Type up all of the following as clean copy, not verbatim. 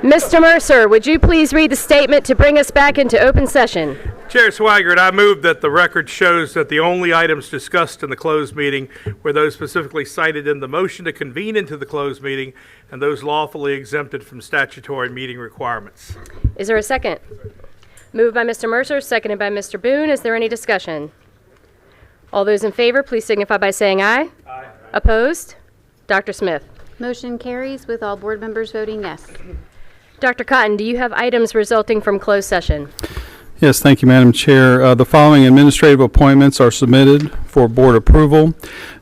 Mr. Mercer, would you please read the statement to bring us back into open session? Chair Swigert, I move that the record shows that the only items discussed in the closed meeting were those specifically cited in the motion to convene into the closed meeting and those lawfully exempted from statutory meeting requirements. Is there a second? Moved by Mr. Mercer, seconded by Mr. Boone. Is there any discussion? All those in favor, please signify by saying aye. Aye. Opposed? Dr. Smith. Motion carries with all board members voting yes. Dr. Cotton, do you have items resulting from closed session? Yes, thank you, Madam Chair. The following administrative appointments are submitted for board approval.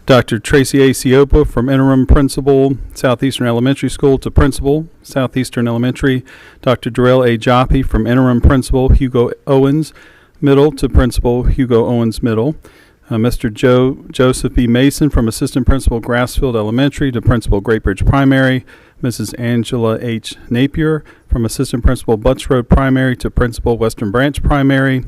Dr. Tracy A. Ciopa from interim principal, Southeastern Elementary School, to principal, Southeastern Elementary. Dr. Darrell A. Joppi from interim principal, Hugo Owens Middle, to principal, Hugo Owens Middle. Mr. Joseph B. Mason from assistant principal, Grassfield Elementary, to principal, Great Bridge Primary. Mrs. Angela H. Napier from assistant principal, Butts Road Primary, to principal, Western Branch Primary.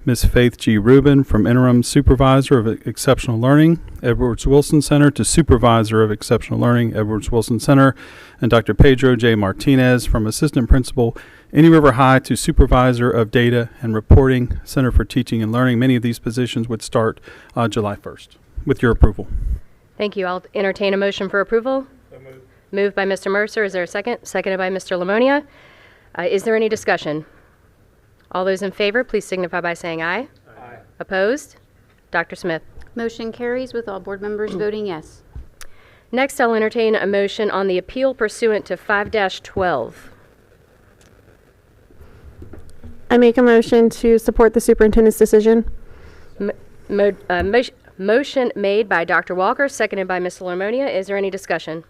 Ms. Faith G. Rubin from interim supervisor of exceptional learning, Edwards Wilson Center, to supervisor of exceptional learning, Edwards Wilson Center. And Dr. Pedro J. Martinez from assistant principal, Any River High, to supervisor of data and reporting, Center for Teaching and Learning. Many of these positions would start July 1st. With your approval. Thank you. I'll entertain a motion for approval. So moved. Moved by Mr. Mercer. Is there a second? Seconded by Mr. Lamonia. Is there any discussion? All those in favor, please signify by saying aye. Aye. Opposed? Dr. Smith. Motion carries with all board members voting yes. Next, I'll entertain a motion on the appeal pursuant to 5-12. I make a motion to support the superintendent's decision. Motion made by Dr. Walker, seconded by Ms. Lamonia. Is there any discussion?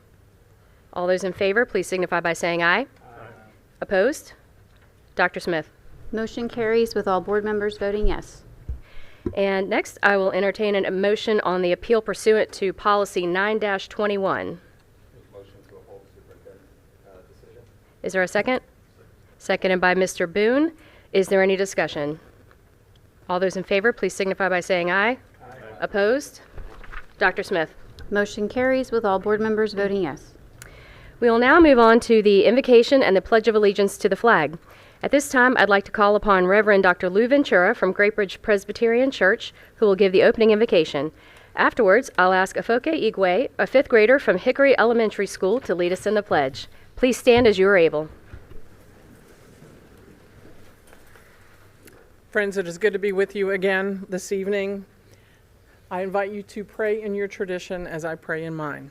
All those in favor, please signify by saying aye. Aye. Opposed? Dr. Smith. Motion carries with all board members voting yes. And next, I will entertain a motion on the appeal pursuant to policy 9-21. Motion to uphold the superintendent's decision. Is there a second? Seconded by Mr. Boone. Is there any discussion? All those in favor, please signify by saying aye. Aye. Opposed? Dr. Smith. Motion carries with all board members voting yes. We will now move on to the invocation and the Pledge of Allegiance to the flag. At this time, I'd like to call upon Reverend Dr. Lou Ventura from Great Bridge Presbyterian Church, who will give the opening invocation. Afterwards, I'll ask Afoke Igwe, a fifth grader from Hickory Elementary School, to lead us in the pledge. Please stand as you are able. Friends, it is good to be with you again this evening. I invite you to pray in your tradition as I pray in mine.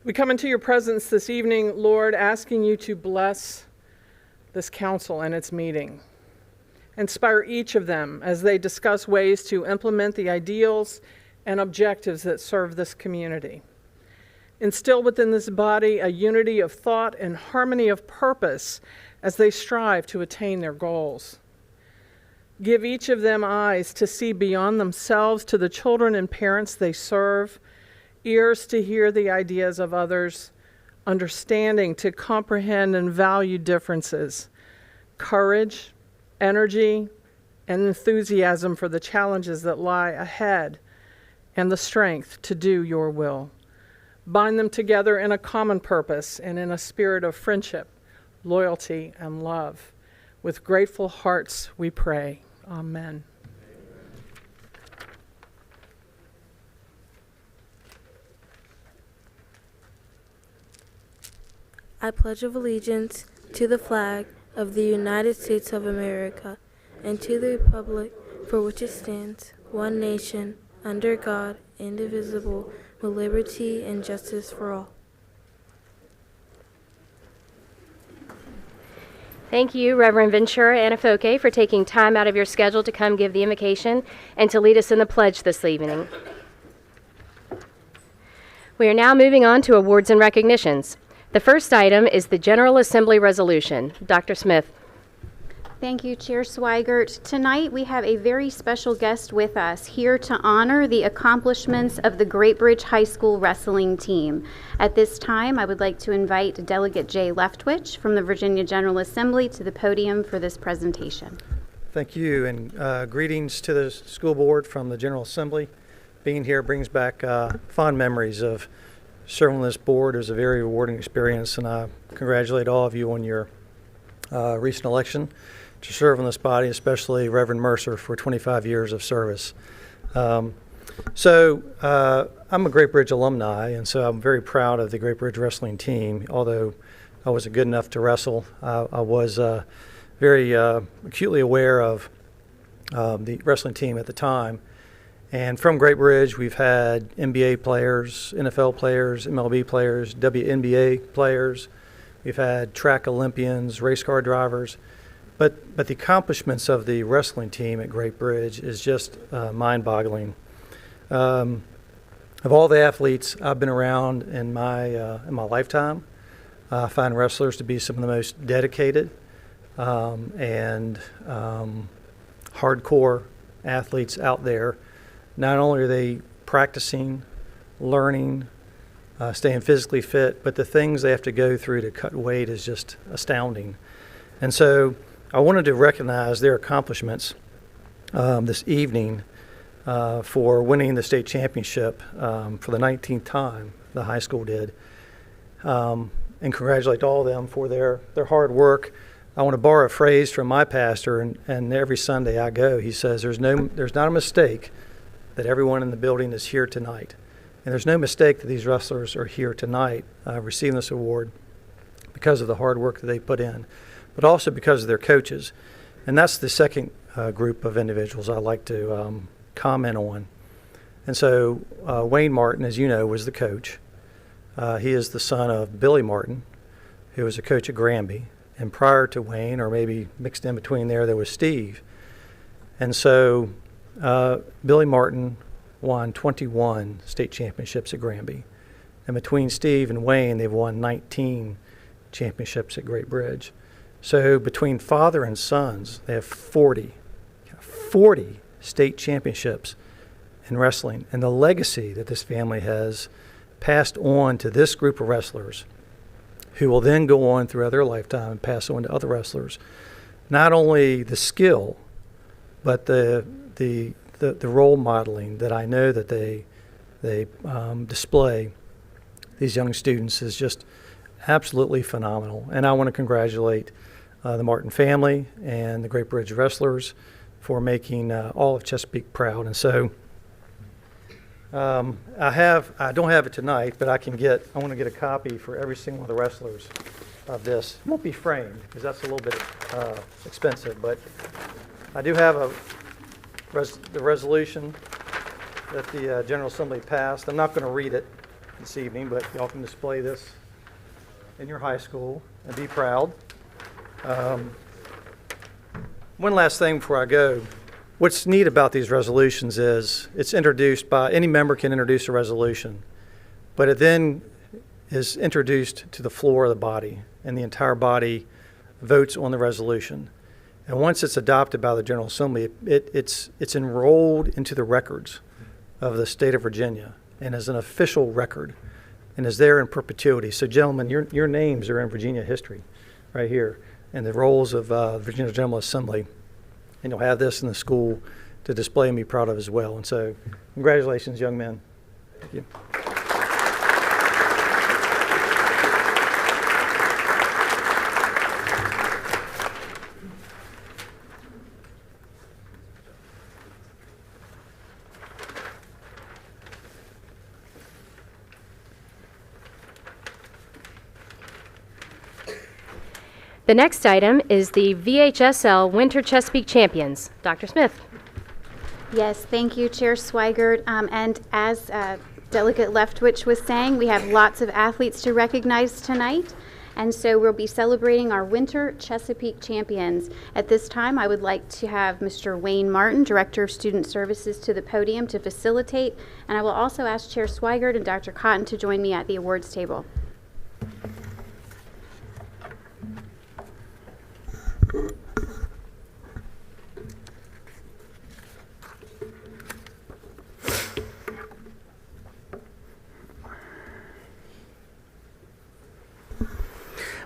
We come into your presence this evening, Lord, asking you to bless this council and its meeting. Inspire each of them as they discuss ways to implement the ideals and objectives that serve this community. Instill within this body a unity of thought and harmony of purpose as they strive to attain their goals. Give each of them eyes to see beyond themselves to the children and parents they serve, ears to hear the ideas of others, understanding to comprehend and value differences, courage, energy, and enthusiasm for the challenges that lie ahead, and the strength to do your will. Bind them together in a common purpose and in a spirit of friendship, loyalty, and love. With grateful hearts we pray. Amen. I pledge allegiance to the flag of the United States of America and to the republic for which it stands, one nation, under God, indivisible, with liberty and justice for all. Thank you, Reverend Ventura and Afoke, for taking time out of your schedule to come give the invocation and to lead us in the pledge this evening. We are now moving on to awards and recognitions. The first item is the General Assembly Resolution. Dr. Smith. Thank you, Chair Swigert. Tonight we have a very special guest with us here to honor the accomplishments of the Great Bridge High School wrestling team. At this time, I would like to invite Delegate Jay Leftwich from the Virginia General Assembly to the podium for this presentation. Thank you, and greetings to the school board from the General Assembly. Being here brings back fond memories of serving on this board. It was a very rewarding experience, and I congratulate all of you on your recent election to serve on this body, especially Reverend Mercer for 25 years of service. I'm a Great Bridge alumni, and so I'm very proud of the Great Bridge wrestling team. Although I wasn't good enough to wrestle, I was very acutely aware of the wrestling team at the time. And from Great Bridge, we've had NBA players, NFL players, MLB players, WNBA players. We've had track Olympians, race car drivers. But the accomplishments of the wrestling team at Great Bridge is just mind-boggling. Of all the athletes I've been around in my lifetime, I find wrestlers to be some of the most dedicated and hardcore athletes out there. Not only are they practicing, learning, staying physically fit, but the things they have to go through to cut weight is just astounding. And so I wanted to recognize their accomplishments this evening for winning the state championship for the 19th time, the high school did, and congratulate all of them for their hard work. I want to borrow a phrase from my pastor, and every Sunday I go, he says, there's not a mistake that everyone in the building is here tonight. And there's no mistake that these wrestlers are here tonight receiving this award because of the hard work that they put in, but also because of their coaches. And that's the second group of individuals I like to comment on. And so Wayne Martin, as you know, was the coach. He is the son of Billy Martin, who was a coach at Granby. And prior to Wayne, or maybe mixed in between there was Steve. And so Billy Martin won 21 state championships at Granby. And between Steve and Wayne, they've won 19 championships at Great Bridge. So between father and sons, they have 40 state championships in wrestling. And the legacy that this family has passed on to this group of wrestlers, who will then go on throughout their lifetime and pass on to other wrestlers, not only the skill, but the role modeling that I know that they display these young students is just absolutely phenomenal. And I want to congratulate the Martin family and the Great Bridge wrestlers for making all of Chesapeake proud. And so I don't have it tonight, but I want to get a copy for every single one of the wrestlers of this. It won't be framed because that's a little bit expensive, but I do have the resolution that the General Assembly passed. I'm not going to read it this evening, but y'all can display this in your high school and be proud. One last thing before I go. What's neat about these resolutions is it's introduced by any member can introduce a resolution, but it then is introduced to the floor of the body, and the entire body votes on the resolution. And once it's adopted by the General Assembly, it's enrolled into the records of the state of Virginia and is an official record and is there in perpetuity. So, gentlemen, your names are in Virginia history right here and the rolls of Virginia General Assembly. And you'll have this in the school to display and be proud of as well. And so, congratulations, young men. Thank you. The next item is the VHSL Winter Chesapeake Champions. Dr. Smith. Yes, thank you, Chair Swigert. And as Delegate Leftwich was saying, we have lots of athletes to recognize tonight. And so we'll be celebrating our Winter Chesapeake Champions. At this time, I would like to have Mr. Wayne Martin, Director of Student Services, to the podium to facilitate. And I will also ask Chair Swigert and Dr. Cotton to join me at the awards table.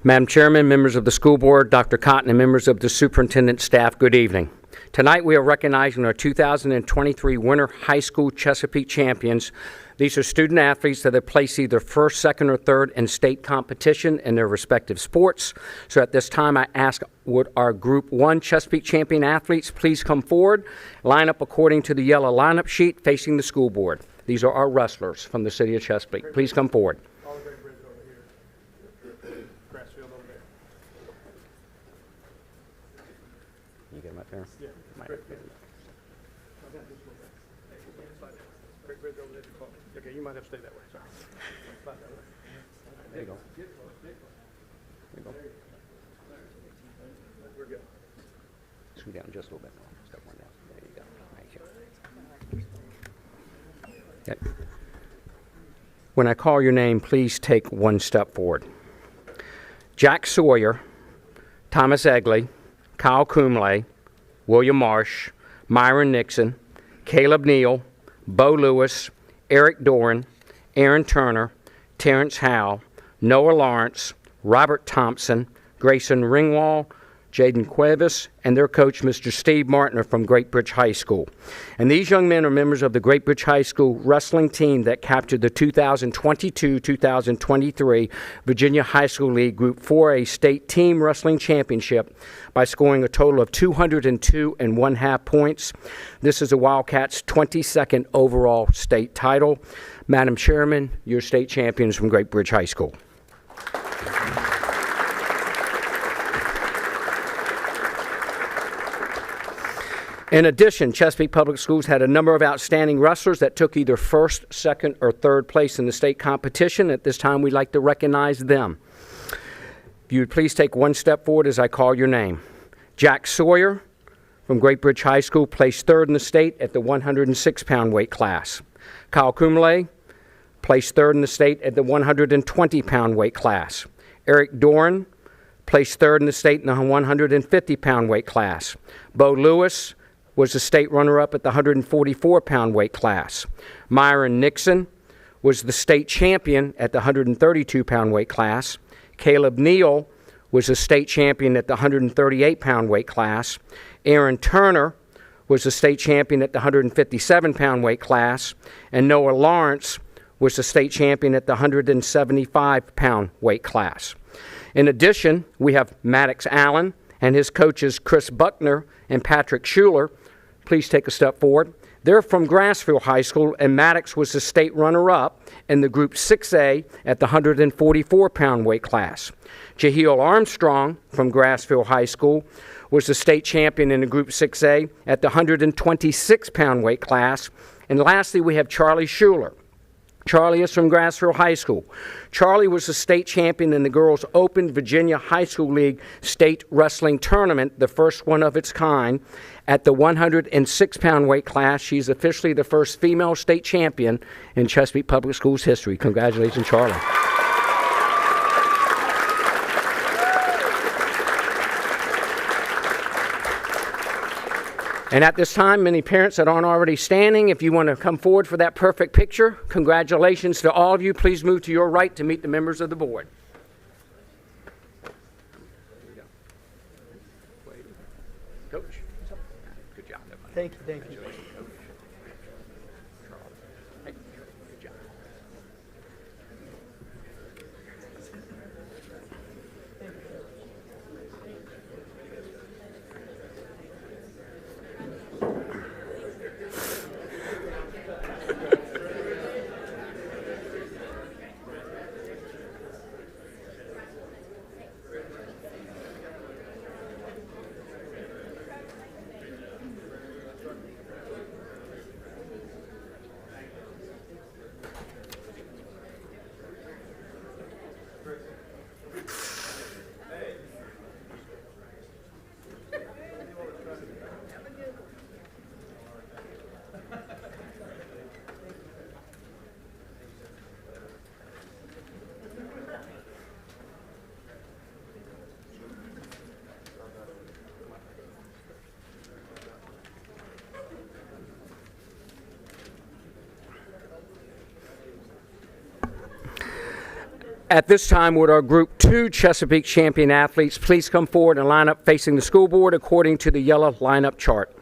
Madam Chairman, members of the school board, Dr. Cotton, and members of the superintendent staff, good evening. Tonight, we are recognizing our 2023 Winter High School Chesapeake champions. These are student athletes that have placed either first, second, or third in state competition in their respective sports. So at this time, I ask, would our Group 1 Chesapeake champion athletes please come forward, line up according to the yellow lineup sheet facing the school board. These are our wrestlers from the city of Chesapeake. Please come forward. You get them up there? Yeah. Okay, you might have to stay that way. Sorry. There you go. There you go. We're good. Scoot down just a little bit more. Step one down. There you go. Thank you. Okay. When I call your name, please take one step forward. Jack Sawyer, Thomas Egley, Kyle Kumle, William Marsh, Myron Nixon, Caleb Neal, Bo Lewis, Eric Doran, Aaron Turner, Terrence Howe, Noah Lawrence, Robert Thompson, Grayson Ringwald, Jaden Cuevas, and their coach, Mr. Steve Martiner from Great Bridge High School. And these young men are members of the Great Bridge High School wrestling team that captured the 2022-2023 Virginia High School League Group 4A State Team Wrestling Championship by scoring a total of 202 1/2 points. This is the Wildcats' 22nd overall state title. Madam Chairman, your state champions from Great Bridge High School. In addition, Chesapeake Public Schools had a number of outstanding wrestlers that took either first, second, or third place in the state competition. At this time, we'd like to recognize them. If you would please take one step forward as I call your name. Jack Sawyer from Great Bridge High School placed third in the state at the 106-pound weight class. Kyle Kumle placed third in the state at the 120-pound weight class. Eric Doran placed third in the state in the 150-pound weight class. Bo Lewis was the state runner-up at the 144-pound weight class. Myron Nixon was the state champion at the 132-pound weight class. Caleb Neal was the state champion at the 138-pound weight class. Aaron Turner was the state champion at the 157-pound weight class. And Noah Lawrence was the state champion at the 175-pound weight class. In addition, we have Maddox Allen and his coaches Chris Buckner and Patrick Schuler. Please take a step forward. They're from Grassfield High School, and Maddox was the state runner-up in the Group 6A at the 144-pound weight class. Jahiel Armstrong from Grassfield High School was the state champion in the Group 6A at the 126-pound weight class. And lastly, we have Charlie Schuler. Charlie is from Grassfield High School. Charlie was the state champion in the Girls Open Virginia High School League State Wrestling Tournament, the first one of its kind, at the 106-pound weight class. She's officially the first female state champion in Chesapeake Public Schools history. Congratulations, Charlie. And at this time, many parents that aren't already standing, if you want to come forward for that perfect picture, congratulations to all of you. Please move to your right to meet the members of the board. Coach, good job. Thank you, thank you. Hey, good job. At this time, would our Group 2 Chesapeake champion athletes please come forward and line up facing the school board according to the yellow lineup chart.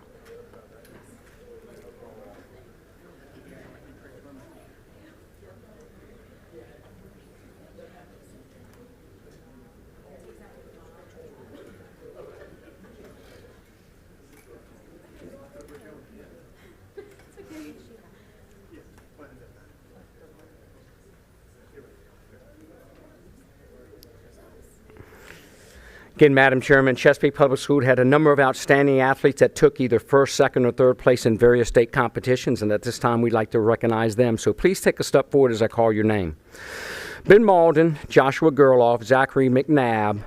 Again, Madam Chairman, Chesapeake Public School had a number of outstanding athletes that took either first, second, or third place in various state competitions, and at this time we'd like to recognize them. So please take a step forward as I call your name. Ben Malden, Joshua Gerloff, Zachary McNabb,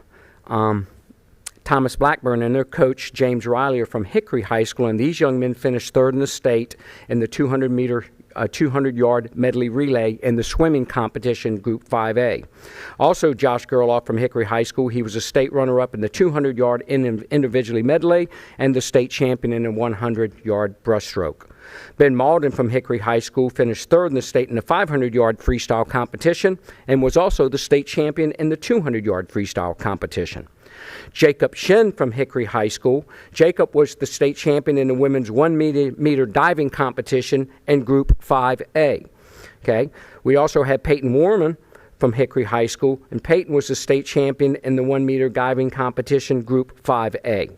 Thomas Blackburn, and their coach, James Riley, are from Hickory High School, and these young men finished third in the state in the 200-yard medley relay in the swimming competition, Group 5A. Also, Josh Gerloff from Hickory High School, he was a state runner-up in the 200-yard individually medley and the state champion in the 100-yard breaststroke. Ben Malden from Hickory High School finished third in the state in the 500-yard freestyle competition and was also the state champion in the 200-yard freestyle competition. Jacob Shin from Hickory High School. Jacob was the state champion in the women's 1 meter diving competition in Group 5A. Okay. We also had Peyton Warman from Hickory High School, and Peyton was the state champion in the 1 meter diving competition, Group 5A.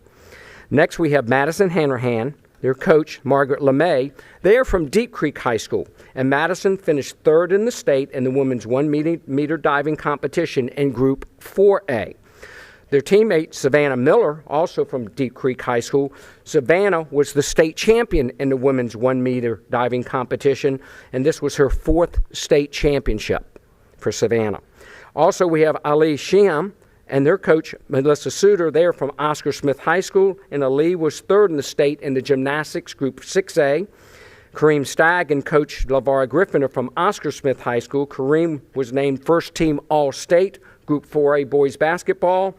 Next, we have Madison Hanrahan, their coach, Margaret LeMay. They are from Deep Creek High School, and Madison finished third in the state in the women's 1 meter diving competition in Group 4A. Their teammate, Savannah Miller, also from Deep Creek High School. Savannah was the state champion in the women's 1 meter diving competition, and this was her 4th state championship for Savannah. Also, we have Ali Shiam and their coach, Melissa Suter. They are from Oscar Smith High School, and Ali was third in the state in the gymnastics Group 6A. Kareem Stagg and coach LaVar Griffin are from Oscar Smith High School. Kareem was named first team All-State, Group 4A boys basketball.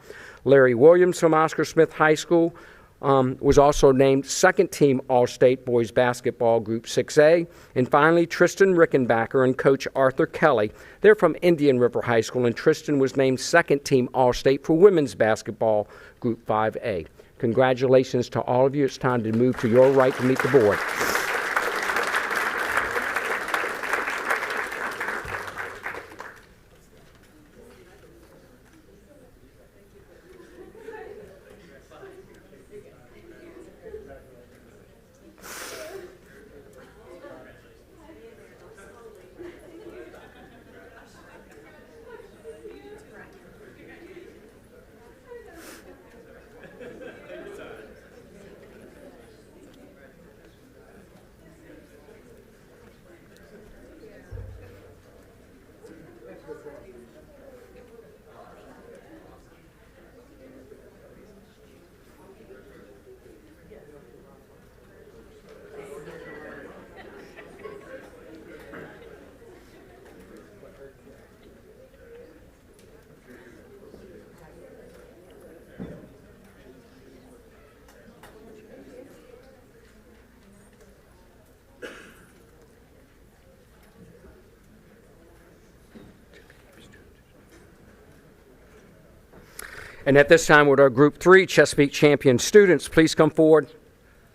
Larry Williams from Oscar Smith High School was also named second team All-State boys basketball, Group 6A. And finally, Tristan Rickenbacker and coach Arthur Kelly. They're from Indian River High School, and Tristan was named second team All-State for women's basketball, Group 5A. Congratulations to all of you. It's time to move to your right to meet the board. And at this time, would our Group 3 Chesapeake Champion students please come forward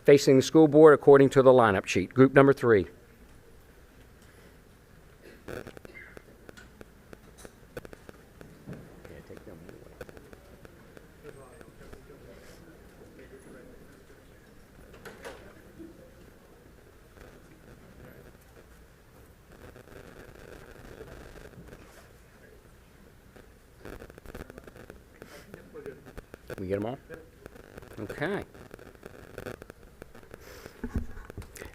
facing the school board according to the lineup sheet. Group number 3. We get them all? Okay.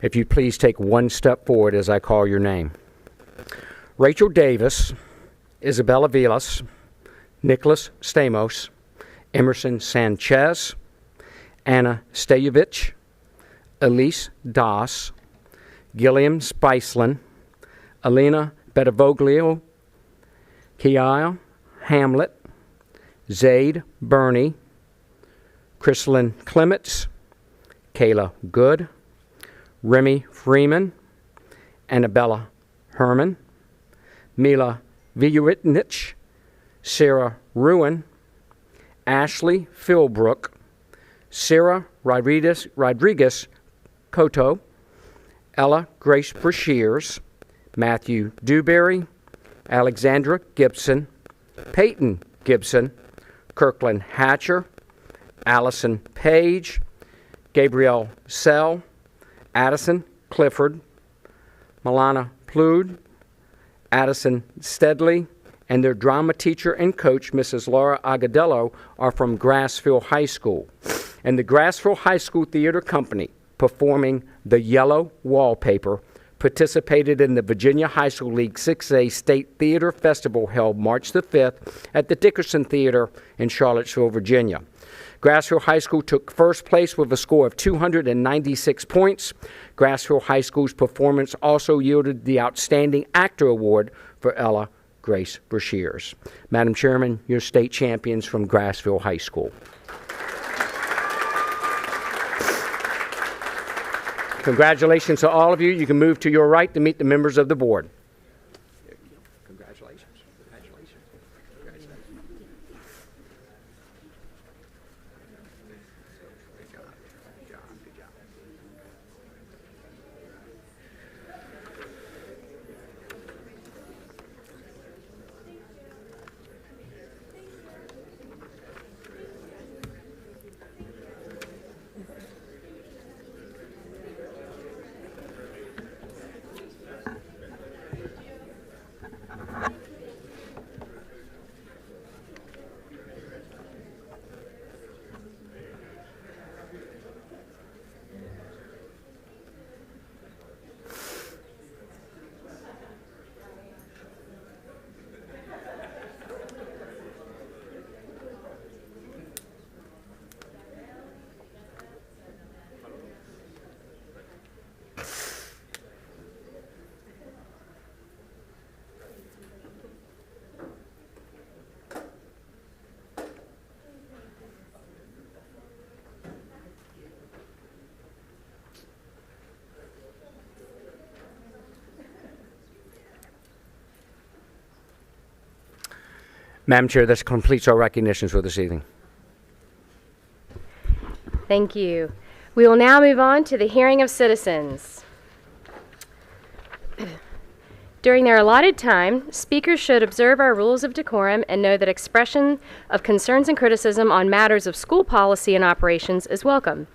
If you please take one step forward as I call your name. Rachel Davis, Isabella Vilas, Nicholas Stamos, Emerson Sanchez, Anna Stejevich, Elise Das, Gilliam Spiceland, Alina Bedivoglio, Kiah Hamlet, Zaid Burney, Chrislyn Clements, Kayla Good, Remy Freeman, Annabella Herman, Mila Vujitnich, Sarah Ruin, Ashley Philbrook, Sarah Rodriguez Cotto, Ella Grace Brashears, Matthew Dewberry, Alexandra Gibson, Peyton Gibson, Kirkland Hatcher, Allison Page, Gabrielle Sell, Addison Clifford, Milana Plood, Addison Steadley, and their drama teacher and coach, Mrs. Laura Agadello, are from Grassville High School. And the Grassville High School Theater Company, performing The Yellow Wallpaper, participated in the Virginia High School League 6A State Theater Festival held March the 5th at the Dickerson Theater in Charlottesville, Virginia. Grassville High School took first place with a score of 296 points. Grassville High School's performance also yielded the Outstanding Actor Award for Ella Grace Brashears. Madam Chairman, your state champions from Grassville High School. Congratulations to all of you. You can move to your right to meet the members of the board. Congratulations. Congratulations. Congratulations. Good job. Good job. Good job. Madam Chair, this completes our recognitions for this evening. Thank you. We will now move on to the hearing of citizens. During their allotted time, speakers should observe our rules of decorum and know that expression of concerns and criticism on matters of school policy and operations is welcome.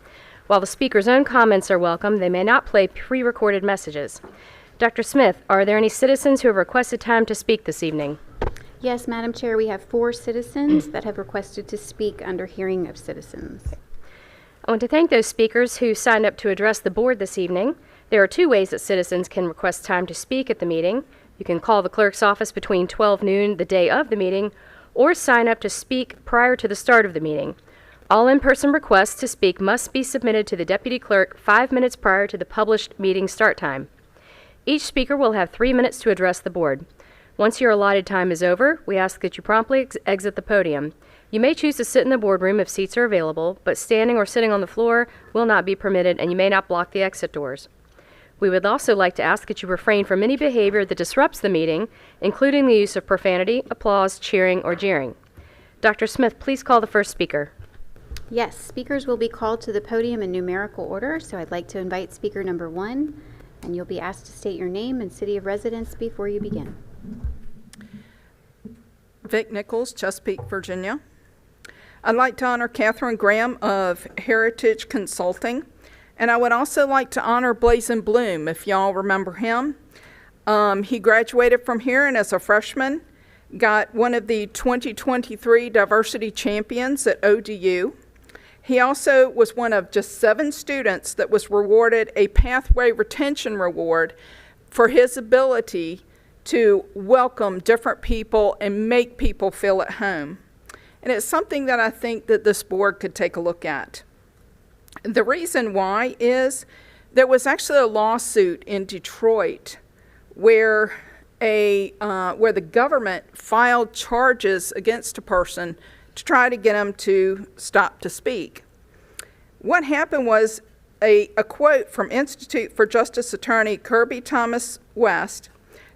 While the speaker's own comments are welcome, they may not play pre-recorded messages. Dr. Smith, are there any citizens who have requested time to speak this evening? Yes, Madam Chair, we have 4 citizens that have requested to speak under hearing of citizens. I want to thank those speakers who signed up to address the board this evening. There are 2 ways that citizens can request time to speak at the meeting. You can call the clerk's office between 12 noon the day of the meeting, or sign up to speak prior to the start of the meeting. All in-person requests to speak must be submitted to the deputy clerk 5 minutes prior to the published meeting start time. Each speaker will have 3 minutes to address the board. Once your allotted time is over, we ask that you promptly exit the podium. You may choose to sit in the boardroom if seats are available, but standing or sitting on the floor will not be permitted, and you may not block the exit doors. We would also like to ask that you refrain from any behavior that disrupts the meeting, including the use of profanity, applause, cheering, or jeering. Dr. Smith, please call the first speaker. Yes, speakers will be called to the podium in numerical order, so I'd like to invite speaker number 1, and you'll be asked to state your name and city of residence before you begin. Vic Nichols, Chesapeake, Virginia. I'd like to honor Catherine Graham of Heritage Consulting, and I would also like to honor Blazin Bloom, if y'all remember him. He graduated from here and as a freshman got one of the 2023 Diversity Champions at ODU. He also was one of just 7 students that was rewarded a Pathway Retention Reward for his ability to welcome different people and make people feel at home. And it's something that I think that this board could take a look at. The reason why is there was actually a lawsuit in Detroit where the government filed charges against a person to try to get him to stop to speak. What happened was a quote from Institute for Justice Attorney Kirby Thomas West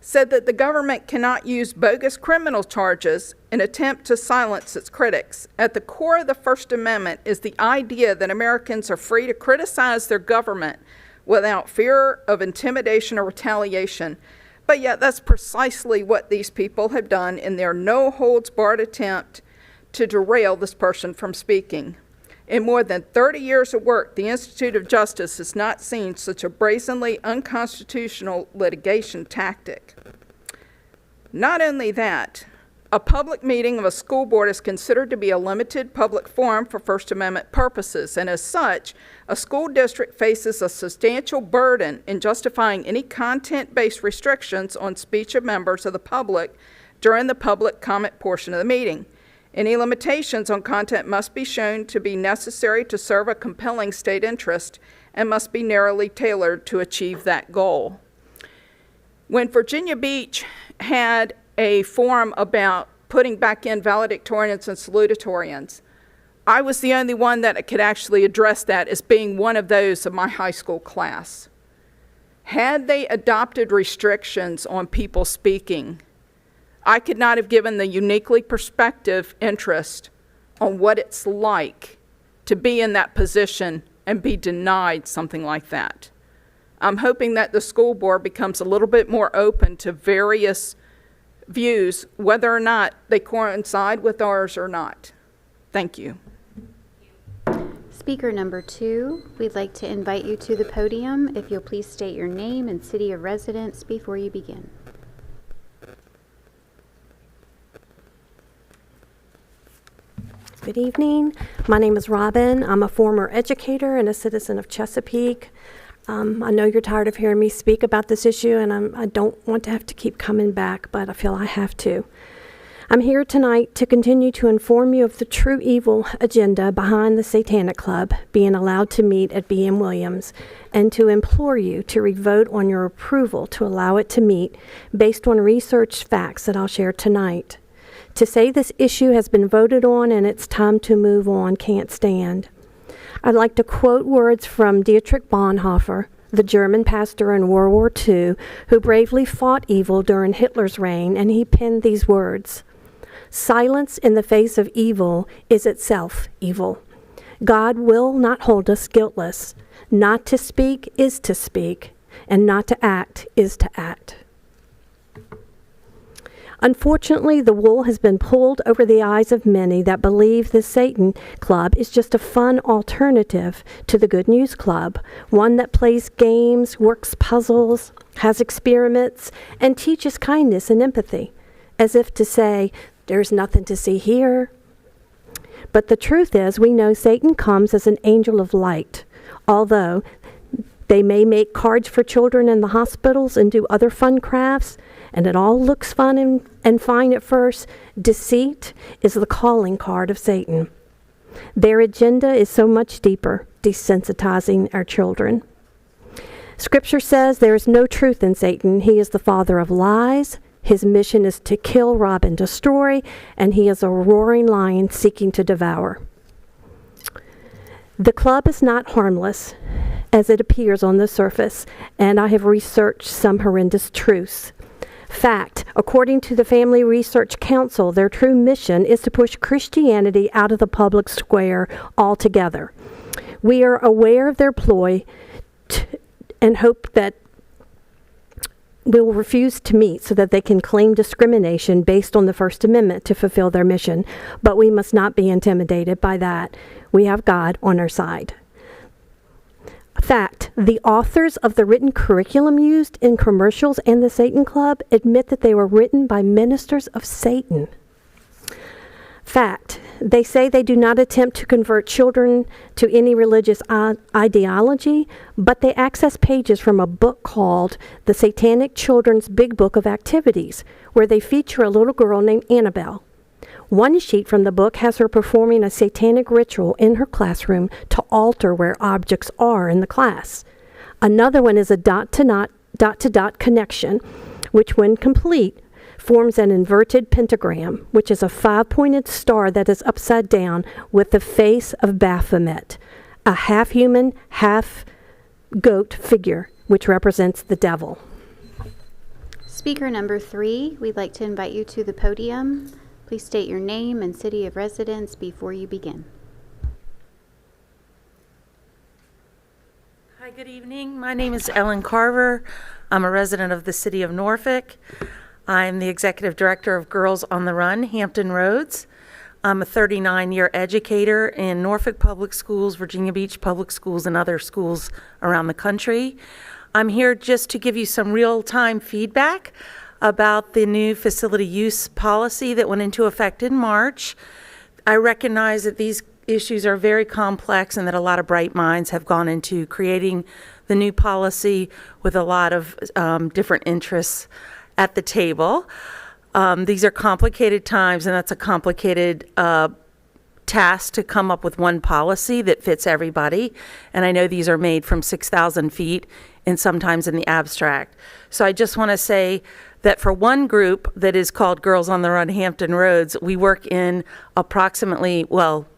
said that the government cannot use bogus criminal charges in attempt to silence its critics. At the core of the First Amendment is the idea that Americans are free to criticize their government without fear of intimidation or retaliation. But yet that's precisely what these people have done in their no-holds-barred attempt to derail this person from speaking. In more than 30 years of work, the Institute of Justice has not seen such a brazenly unconstitutional litigation tactic. Not only that, A public meeting of a school board is considered to be a limited public forum for First Amendment purposes, and as such, a school district faces a substantial burden in justifying any content-based restrictions on speech of members of the public during the public comment portion of the meeting. Any limitations on content must be shown to be necessary to serve a compelling state interest and must be narrowly tailored to achieve that goal. When Virginia Beach had a forum about putting back in valedictorians and salutatorians, I was the only one that could actually address that as being one of those of my high school class. Had they adopted restrictions on people speaking, I could not have given the uniquely perspective interest on what it's like to be in that position and be denied something like that. I'm hoping that the school board becomes a little bit more open to various views, whether or not they coincide with ours or not. Thank you. Speaker number 2, we'd like to invite you to the podium. If you'll please state your name and city of residence before you begin. Good evening. My name is Robin. I'm a former educator and a citizen of Chesapeake. I know you're tired of hearing me speak about this issue, and I don't want to have to keep coming back, but I feel I have to. I'm here tonight to continue to inform you of the true evil agenda behind the Satanic Club being allowed to meet at B.M. Williams, and to implore you to re-vote on your approval to allow it to meet based on research facts that I'll share tonight. To say this issue has been voted on and it's time to move on can't stand. I'd like to quote words from Dietrich Bonhoeffer, the German pastor in World War II, who bravely fought evil during Hitler's reign, and he penned these words: "Silence in the face of evil is itself evil. God will not hold us guiltless. Not to speak is to speak, and not to act is to act." Unfortunately, the wool has been pulled over the eyes of many that believe the Satan Club is just a fun alternative to the Good News Club, one that plays games, works puzzles, has experiments, and teaches kindness and empathy, as if to say, there's nothing to see here. But the truth is, we know Satan comes as an angel of light, although they may make cards for children in the hospitals and do other fun crafts, and it all looks fun and fine at first. Deceit is the calling card of Satan. Their agenda is so much deeper, desensitizing our children. Scripture says there is no truth in Satan. He is the father of lies. His mission is to kill, rob, and destroy, and he is a roaring lion seeking to devour. The club is not harmless, as it appears on the surface, and I have researched some horrendous truths. Fact, according to the Family Research Council, their true mission is to push Christianity out of the public square altogether. We are aware of their ploy and hope that will refuse to meet so that they can claim discrimination based on the First Amendment to fulfill their mission. But we must not be intimidated by that. We have God on our side. Fact, the authors of the written curriculum used in commercials and the Satan Club admit that they were written by ministers of Satan. Fact, they say they do not attempt to convert children to any religious ideology, but they access pages from a book called The Satanic Children's Big Book of Activities, where they feature a little girl named Annabelle. One sheet from the book has her performing a satanic ritual in her classroom to alter where objects are in the class. Another one is a dot-to-dot connection, which when complete forms an inverted pentagram, which is a 5-pointed star that is upside down with the face of Baphomet, a half-human, half-goat figure, which represents the devil. Speaker number 3, we'd like to invite you to the podium. Please state your name and city of residence before you begin. Hi, good evening. My name is Ellen Carver. I'm a resident of the city of Norfolk. I'm the executive director of Girls on the Run, Hampton Roads. I'm a 39-year educator in Norfolk Public Schools, Virginia Beach Public Schools, and other schools around the country. I'm here just to give you some real-time feedback about the new facility use policy that went into effect in March. I recognize that these issues are very complex and that a lot of bright minds have gone into creating the new policy with a lot of different interests at the table. These are complicated times, and that's a complicated task to come up with one policy that fits everybody. And I know these are made from 6,000 feet and sometimes in the abstract. So I just want to say that for one group that is called Girls on the Run Hampton Roads, we work in approximately,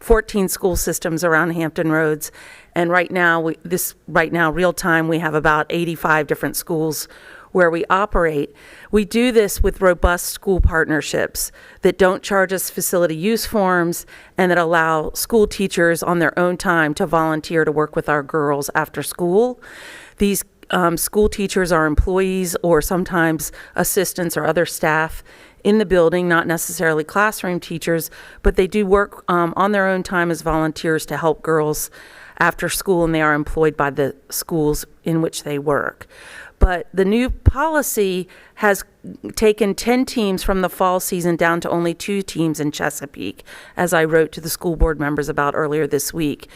14 school systems around Hampton Roads. And right now, real time, we have about 85 different schools where we operate. We do this with robust school partnerships that don't charge us facility use forms and that allow school teachers on their own time to volunteer to work with our girls after school. These school teachers are employees or sometimes assistants or other staff in the building, not necessarily classroom teachers, but they do work on their own time as volunteers to help girls after school, and they are employed by the schools in which they work. But the new policy has taken 10 teams from the fall season down to only 2 teams in Chesapeake, as I wrote to the school board members about earlier this week.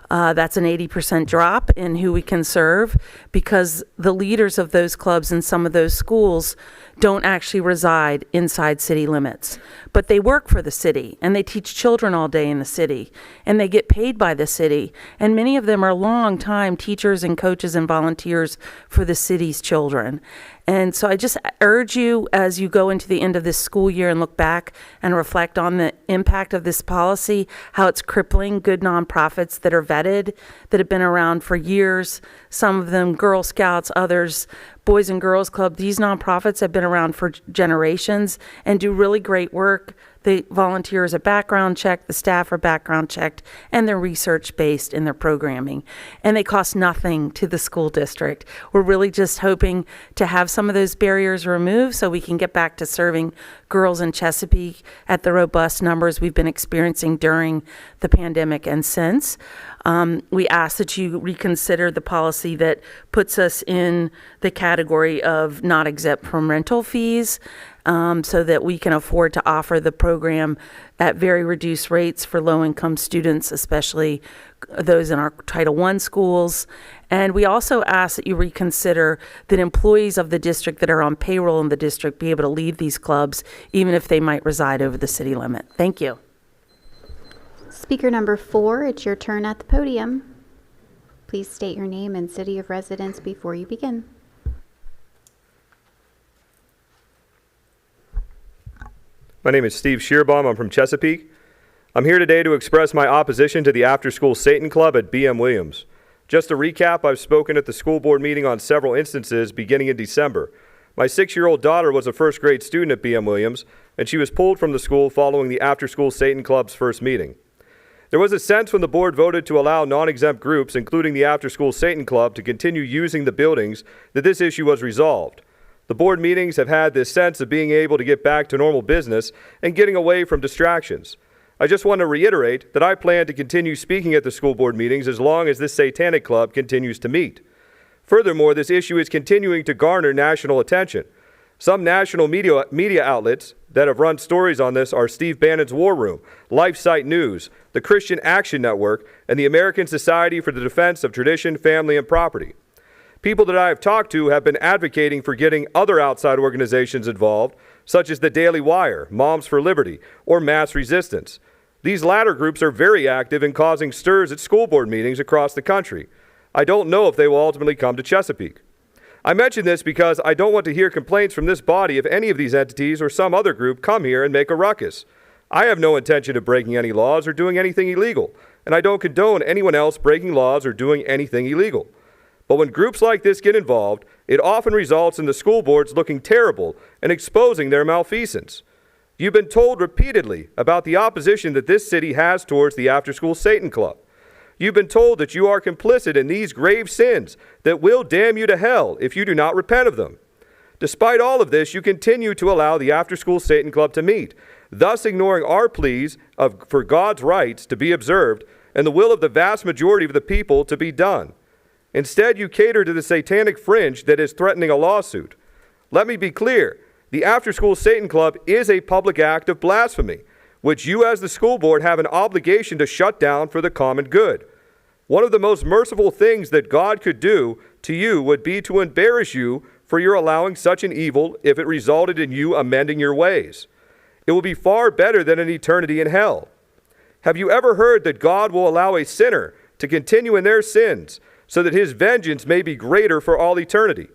That's an 80% drop in who we can serve because the leaders of those clubs in some of those schools don't actually reside inside city limits. But they work for the city, and they teach children all day in the city, and they get paid by the city. And many of them are long-time teachers and coaches and volunteers for the city's children. And so I just urge you, as you go into the end of this school year and look back and reflect on the impact of this policy, how it's crippling good nonprofits that are vetted, that have been around for years, some of them Girl Scouts, others Boys and Girls Club. These nonprofits have been around for generations and do really great work. The volunteers are background checked, the staff are background checked, and they're research-based in their programming. And they cost nothing to the school district. We're really just hoping to have some of those barriers removed so we can get back to serving girls in Chesapeake at the robust numbers we've been experiencing during the pandemic and since. We ask that you reconsider the policy that puts us in the category of not exempt from rental fees, so that we can afford to offer the program at very reduced rates for low-income students, especially those in our Title I schools. And we also ask that you reconsider that employees of the district that are on payroll in the district be able to leave these clubs, even if they might reside over the city limit. Thank you. Speaker number 4, it's your turn at the podium. Please state your name and city of residence before you begin. My name is Steve Shearbaum. I'm from Chesapeake. I'm here today to express my opposition to the after-school Satan Club at BM Williams. Just to recap, I've spoken at the school board meeting on several instances beginning in December. My 6-year-old daughter was a first-grade student at BM Williams, and she was pulled from the school following the after-school Satan Club's first meeting. There was a sense when the board voted to allow non-exempt groups, including the after-school Satan Club, to continue using the buildings, that this issue was resolved. The board meetings have had this sense of being able to get back to normal business and getting away from distractions. I just want to reiterate that I plan to continue speaking at the school board meetings as long as this satanic club continues to meet. Furthermore, this issue is continuing to garner national attention. Some national media outlets that have run stories on this are Steve Bannon's War Room, LifeSite News, the Christian Action Network, and the American Society for the Defense of Tradition, Family, and Property. People that I have talked to have been advocating for getting other outside organizations involved, such as the Daily Wire, Moms for Liberty, or Mass Resistance. These latter groups are very active in causing stirs at school board meetings across the country. I don't know if they will ultimately come to Chesapeake. I mention this because I don't want to hear complaints from this body if any of these entities or some other group come here and make a ruckus. I have no intention of breaking any laws or doing anything illegal, and I don't condone anyone else breaking laws or doing anything illegal. But when groups like this get involved, it often results in the school boards looking terrible and exposing their malfeasance. You've been told repeatedly about the opposition that this city has towards the after-school Satan Club. You've been told that you are complicit in these grave sins that will damn you to hell if you do not repent of them. Despite all of this, you continue to allow the after-school Satan Club to meet, thus ignoring our pleas for God's rights to be observed and the will of the vast majority of the people to be done. Instead, you cater to the satanic fringe that is threatening a lawsuit. Let me be clear. The after-school Satan Club is a public act of blasphemy, which you as the school board have an obligation to shut down for the common good. One of the most merciful things that God could do to you would be to embarrass you for your allowing such an evil if it resulted in you amending your ways. It will be far better than an eternity in hell. Have you ever heard that God will allow a sinner to continue in their sins so that his vengeance may be greater for all eternity?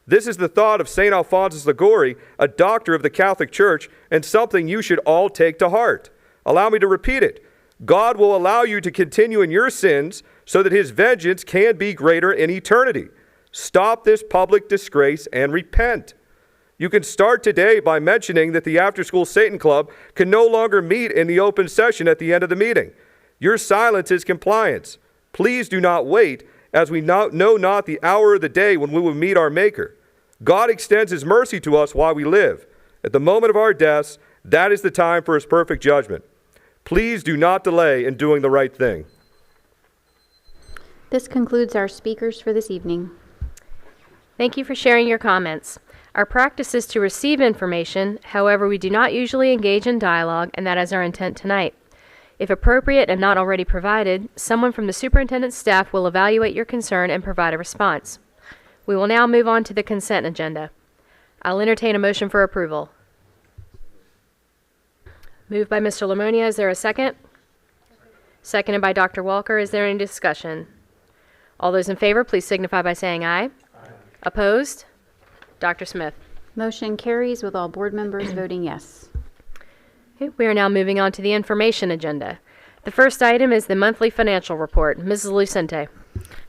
This is the thought of St. Alphonsus Liguori, a doctor of the Catholic Church, and something you should all take to heart. Allow me to repeat it. God will allow you to continue in your sins so that his vengeance can be greater in eternity. Stop this public disgrace and repent. You can start today by mentioning that the After-School Satan Club can no longer meet in the open session at the end of the meeting. Your silence is compliance. Please do not wait, as we know not the hour of the day when we will meet our Maker. God extends his mercy to us while we live. At the moment of our deaths, that is the time for his perfect judgment. Please do not delay in doing the right thing. This concludes our speakers for this evening. Thank you for sharing your comments. Our practice is to receive information, however, we do not usually engage in dialogue, and that is our intent tonight. If appropriate and not already provided, someone from the superintendent's staff will evaluate your concern and provide a response. We will now move on to the consent agenda. I'll entertain a motion for approval. Moved by Mr. Lamonia. Is there a second? Seconded by Dr. Walker. Is there any discussion? All those in favor, please signify by saying aye. Aye. Opposed? Dr. Smith. Motion carries with all board members voting yes. Okay, we are now moving on to the information agenda. The first item is the monthly financial report. Mrs. Lucente.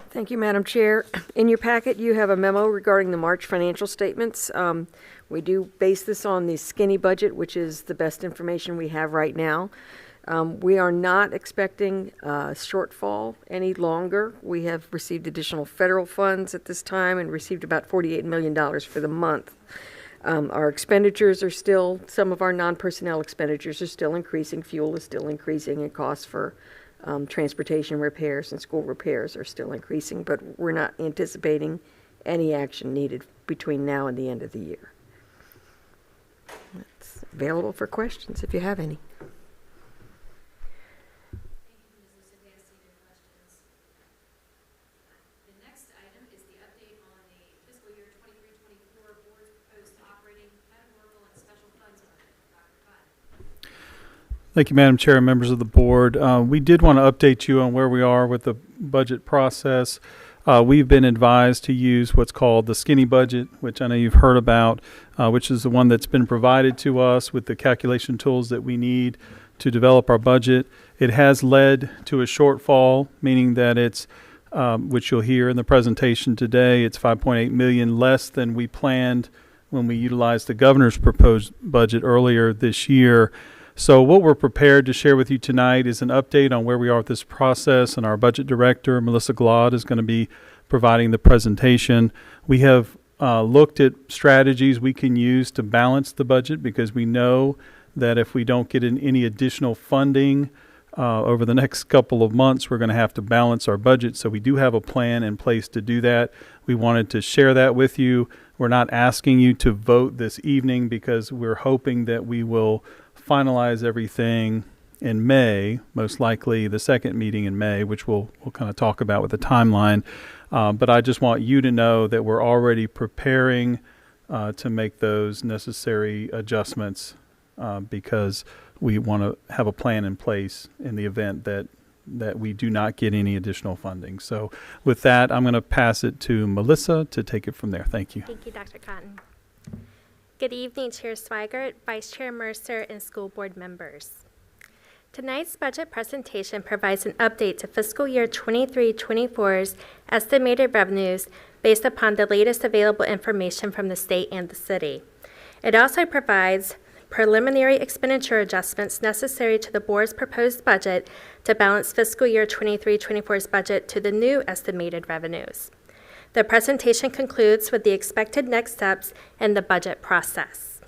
Thank you, Madam Chair. In your packet, you have a memo regarding the March financial statements. We do base this on the skinny budget, which is the best information we have right now. We are not expecting a shortfall any longer. We have received additional federal funds at this time and received about $48 million for the month. Our expenditures are still, some of our non-personnel expenditures are still increasing. Fuel is still increasing, and costs for transportation repairs and school repairs are still increasing, but we're not anticipating any action needed between now and the end of the year. It's available for questions if you have any. Thank you, Madam Chair and members of the board. We did want to update you on where we are with the budget process. We've been advised to use what's called the skinny budget, which I know you've heard about, which is the one that's been provided to us with the calculation tools that we need to develop our budget. It has led to a shortfall, meaning that it's, which you'll hear in the presentation today, it's $5.8 million less than we planned when we utilized the governor's proposed budget earlier this year. So what we're prepared to share with you tonight is an update on where we are with this process, and our budget director, Melissa Glod, is going to be providing the presentation. We have looked at strategies we can use to balance the budget, because we know that if we don't get in any additional funding over the next couple of months, we're going to have to balance our budget. So we do have a plan in place to do that. We wanted to share that with you. We're not asking you to vote this evening, because we're hoping that we will finalize everything in May, most likely the second meeting in May, which we'll kind of talk about with the timeline. But I just want you to know that we're already preparing to make those necessary adjustments, because we want to have a plan in place in the event that we do not get any additional funding. So with that, I'm going to pass it to Melissa to take it from there. Thank you. Thank you, Dr. Cotton. Good evening, Chair Swigert, Vice Chair Mercer, and school board members. Tonight's budget presentation provides an update to fiscal year 23-24's estimated revenues based upon the latest available information from the state and the city. It also provides preliminary expenditure adjustments necessary to the board's proposed budget to balance fiscal year 23-24's budget to the new estimated revenues. The presentation concludes with the expected next steps in the budget process.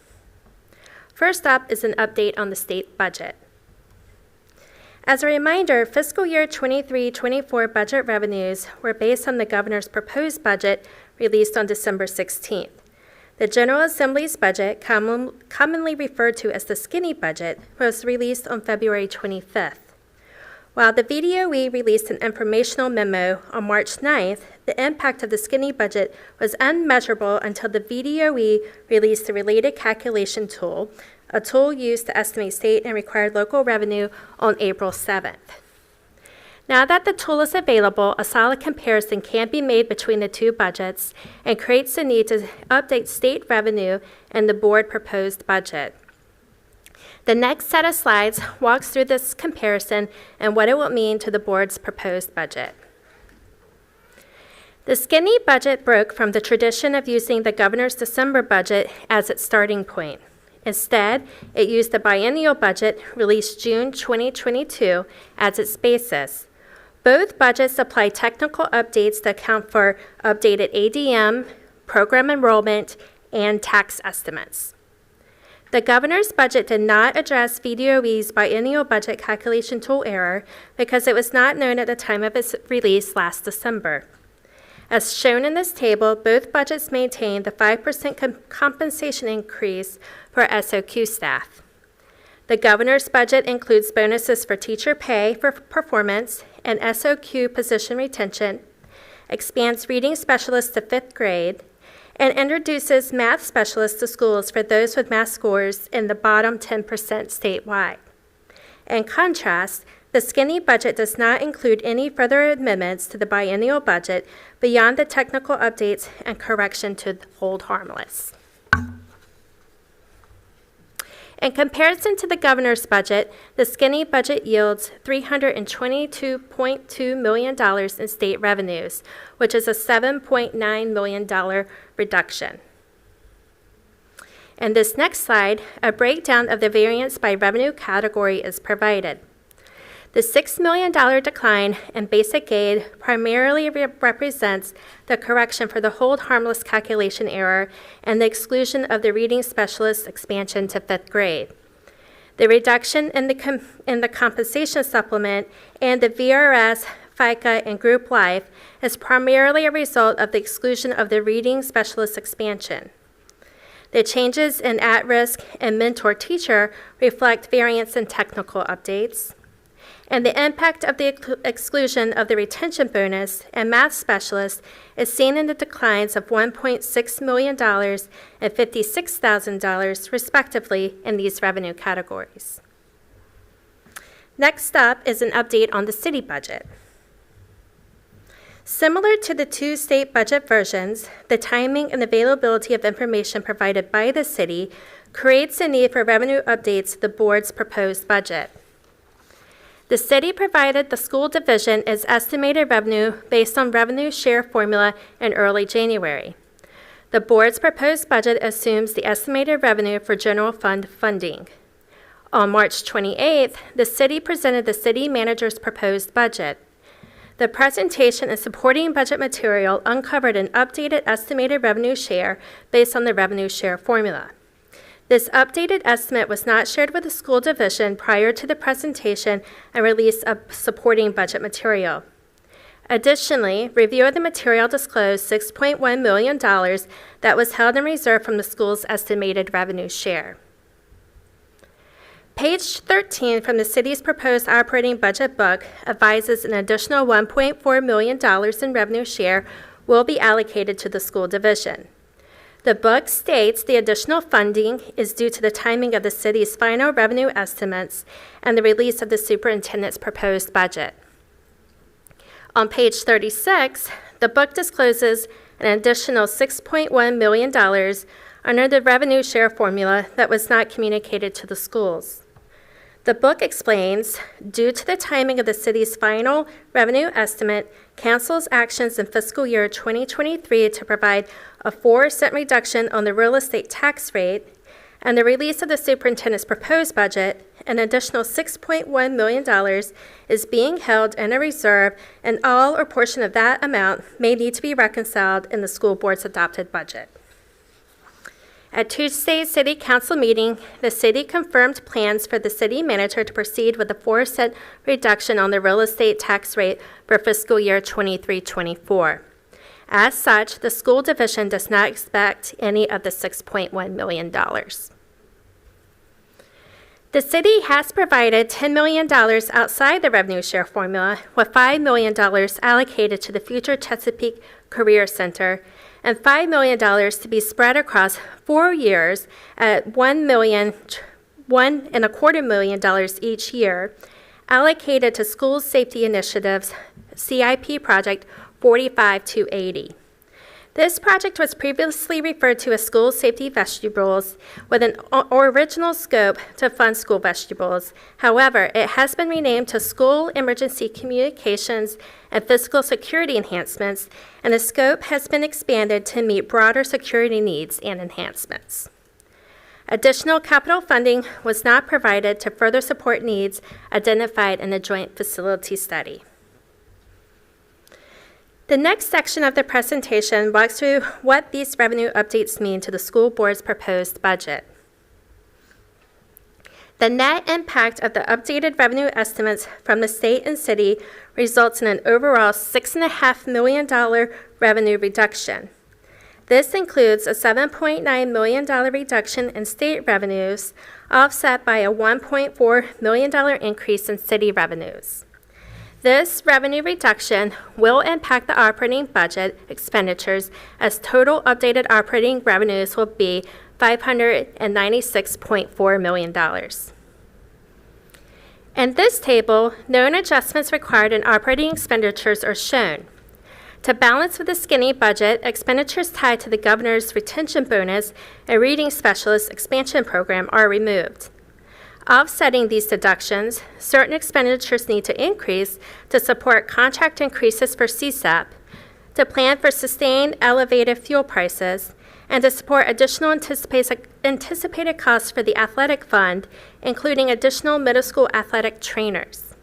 First up is an update on the state budget. As a reminder, fiscal year 23-24 budget revenues were based on the governor's proposed budget released on December 16th. The General Assembly's budget, commonly referred to as the skinny budget, was released on February 25th. While the VDOE released an informational memo on March 9th, the impact of the skinny budget was unmeasurable until the VDOE released the related calculation tool, a tool used to estimate state and required local revenue, on April 7th. Now that the tool is available, a solid comparison can be made between the two budgets and creates the need to update state revenue and the board proposed budget. The next set of slides walks through this comparison and what it will mean to the board's proposed budget. The skinny budget broke from the tradition of using the governor's December budget as its starting point. Instead, it used the biennial budget released June 2022 as its basis. Both budgets apply technical updates that account for updated ADM, program enrollment, and tax estimates. The governor's budget did not address VDOE's biennial budget calculation tool error because it was not known at the time of its release last December. As shown in this table, both budgets maintain the 5% compensation increase for SOQ staff. The governor's budget includes bonuses for teacher pay for performance and SOQ position retention, expands reading specialists to 5th grade, and introduces math specialists to schools for those with math scores in the bottom 10% statewide. In contrast, the skinny budget does not include any further amendments to the biennial budget beyond the technical updates and correction to hold harmless. In comparison to the governor's budget, the skinny budget yields $322.2 million in state revenues, which is a $7.9 million reduction. In this next slide, a breakdown of the variance by revenue category is provided. The $6 million decline in basic aid primarily represents the correction for the hold harmless calculation error and the exclusion of the reading specialist expansion to 5th grade. The reduction in the compensation supplement and the VRS, FICA, and group life is primarily a result of the exclusion of the reading specialist expansion. The changes in at-risk and mentor teacher reflect variance in technical updates, and the impact of the exclusion of the retention bonus and math specialist is seen in the declines of $1.6 million and $56,000, respectively, in these revenue categories. Next up is an update on the city budget. Similar to the two state budget versions, the timing and availability of information provided by the city creates a need for revenue updates to the board's proposed budget. The city provided the school division its estimated revenue based on revenue share formula in early January. The board's proposed budget assumes the estimated revenue for general fund funding. On March 28th, the city presented the city manager's proposed budget. The presentation and supporting budget material uncovered an updated estimated revenue share based on the revenue share formula. This updated estimate was not shared with the school division prior to the presentation and release of supporting budget material. Additionally, review of the material disclosed $6.1 million that was held in reserve from the school's estimated revenue share. Page 13 from the city's proposed operating budget book advises an additional $1.4 million in revenue share will be allocated to the school division. The book states the additional funding is due to the timing of the city's final revenue estimates and the release of the superintendent's proposed budget. On page 36, the book discloses an additional $6.1 million under the revenue share formula that was not communicated to the schools. The book explains, due to the timing of the city's final revenue estimate, council's actions in fiscal year 2023 to provide a 4-cent reduction on the real estate tax rate, and the release of the superintendent's proposed budget, an additional $6.1 million is being held in a reserve, and all or portion of that amount may need to be reconciled in the school board's adopted budget. At Tuesday's City Council meeting, the city confirmed plans for the city manager to proceed with a 4-cent reduction on the real estate tax rate for fiscal year 23-24. As such, the school division does not expect any of the $6.1 million. The city has provided $10 million outside the revenue share formula, with $5 million allocated to the Future Chesapeake Career Center and $5 million to be spread across 4 years at $1.25 million each year, allocated to School Safety Initiatives CIP Project 45-80. This project was previously referred to as School Safety Vestibules with an original scope to fund school vestibules. However, it has been renamed to School Emergency Communications and Physical Security Enhancements, and the scope has been expanded to meet broader security needs and enhancements. Additional capital funding was not provided to further support needs identified in the joint facility study. The next section of the presentation walks through what these revenue updates mean to the school board's proposed budget. The net impact of the updated revenue estimates from the state and city results in an overall $6.5 million revenue reduction. This includes a $7.9 million reduction in state revenues, offset by a $1.4 million increase in city revenues. This revenue reduction will impact the operating budget expenditures, as total updated operating revenues will be $596.4 million. In this table, known adjustments required in operating expenditures are shown. To balance with the skinny budget, expenditures tied to the governor's retention bonus and reading specialist expansion program are removed. Offsetting these deductions, certain expenditures need to increase to support contract increases for CSAP, to plan for sustained elevated fuel prices, and to support additional anticipated costs for the athletic fund, including additional middle school athletic trainers.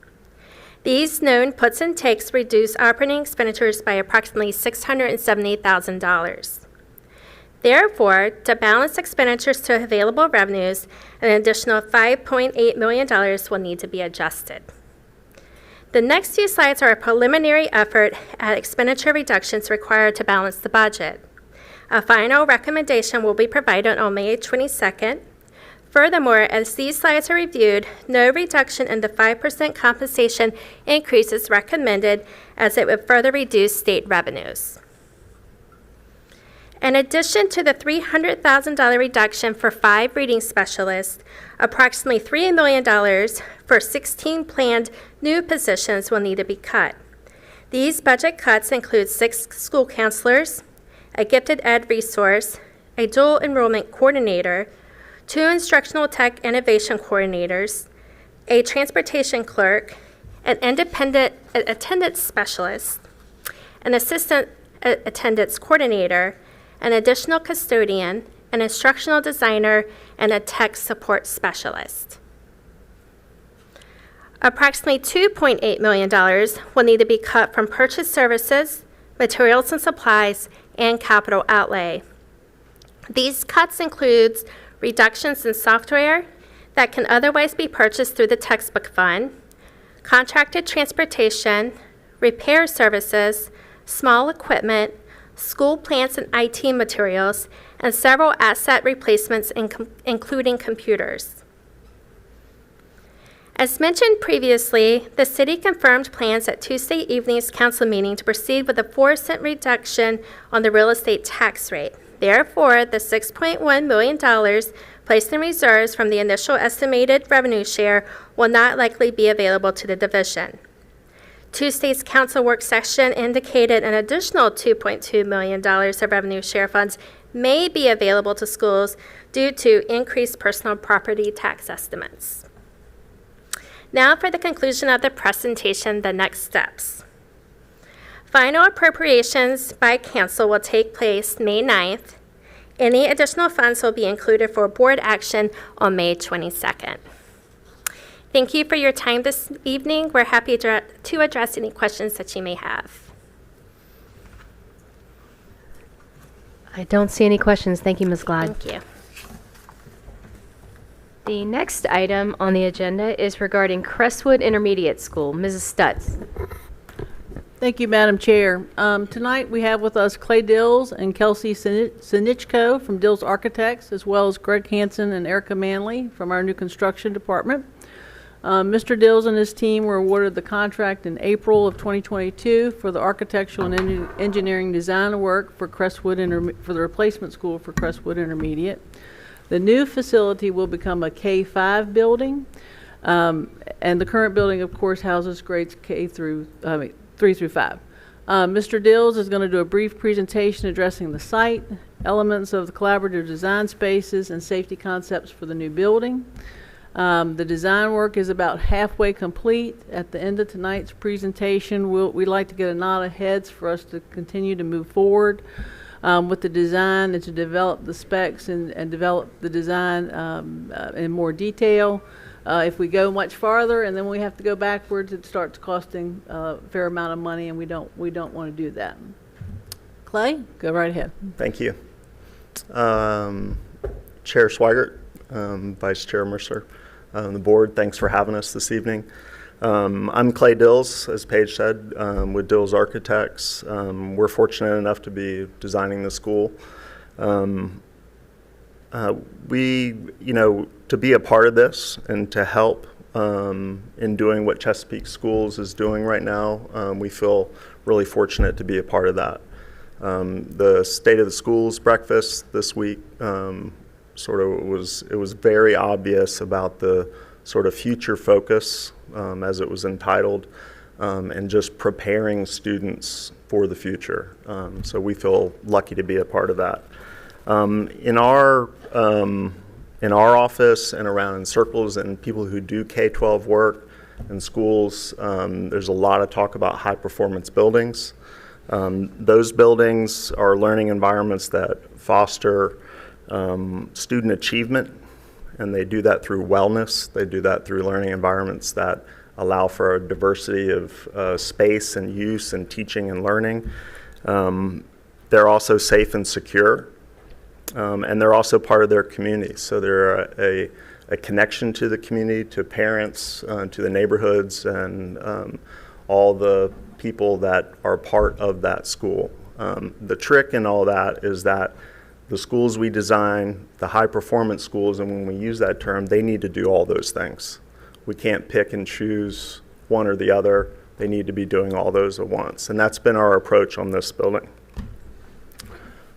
These known puts and takes reduce operating expenditures by approximately $670,000. Therefore, to balance expenditures to available revenues, an additional $5.8 million will need to be adjusted. The next few slides are a preliminary effort at expenditure reductions required to balance the budget. A final recommendation will be provided on May 22nd. Furthermore, as these slides are reviewed, no reduction in the 5% compensation increase is recommended, as it would further reduce state revenues. In addition to the $300,000 reduction for 5 reading specialists, approximately $3 million for 16 planned new positions will need to be cut. These budget cuts include 6 school counselors, a gifted ed resource, a dual enrollment coordinator, 2 instructional tech innovation coordinators, a transportation clerk, an independent attendance specialist, an assistant attendance coordinator, an additional custodian, an instructional designer, and a tech support specialist. Approximately $2.8 million will need to be cut from purchase services, materials and supplies, and capital outlay. These cuts include reductions in software that can otherwise be purchased through the textbook fund, contracted transportation, repair services, small equipment, school plants and IT materials, and several asset replacements, including computers. As mentioned previously, the city confirmed plans at Tuesday evening's council meeting to proceed with a 4-cent reduction on the real estate tax rate. Therefore, the $6.1 million placed in reserves from the initial estimated revenue share will not likely be available to the division. Tuesday's council work session indicated an additional $2.2 million of revenue share funds may be available to schools due to increased personal property tax estimates. Now for the conclusion of the presentation, the next steps. Final appropriations by council will take place May 9th. Any additional funds will be included for board action on May 22nd. Thank you for your time this evening. We're happy to address any questions that you may have. I don't see any questions. Thank you, Ms. Glad. Thank you. The next item on the agenda is regarding Crestwood Intermediate School. Mrs. Stutz. Thank you, Madam Chair. Tonight we have with us Clay Dills and Kelsey Sinichko from Dills Architects, as well as Greg Hansen and Erica Manley from our new construction department. Mr. Dills and his team were awarded the contract in April of 2022 for the architectural and engineering design work for Crestwood for the replacement school for Crestwood Intermediate. The new facility will become a K-5 building, and the current building, of course, houses grades 3 through 5. Mr. Dills is going to do a brief presentation addressing the site, elements of the collaborative design spaces, and safety concepts for the new building. The design work is about halfway complete. At the end of tonight's presentation, we'd like to get a nod of heads for us to continue to move forward with the design and to develop the specs and develop the design in more detail. If we go much farther and then we have to go backwards, it starts costing a fair amount of money, and we don't want to do that. Clay, go right ahead. Thank you. Chair Swigert, Vice Chair Mercer, the board, thanks for having us this evening. I'm Clay Dills, as Paige said, with Dills Architects. We're fortunate enough to be designing the school. To be a part of this and to help in doing what Chesapeake Schools is doing right now, we feel really fortunate to be a part of that. The State of the Schools breakfast this week it was very obvious about the sort of future focus, as it was entitled, and just preparing students for the future. So we feel lucky to be a part of that. In our office and around in circles and people who do K-12 work in schools, there's a lot of talk about high-performance buildings. Those buildings are learning environments that foster student achievement, and they do that through wellness. They do that through learning environments that allow for a diversity of space and use and teaching and learning. They're also safe and secure, and they're also part of their community. So they're a connection to the community, to parents, to the neighborhoods, and all the people that are part of that school. The trick in all that is that the schools we design, the high-performance schools, and when we use that term, they need to do all those things. We can't pick and choose one or the other. They need to be doing all those at once, and that's been our approach on this building.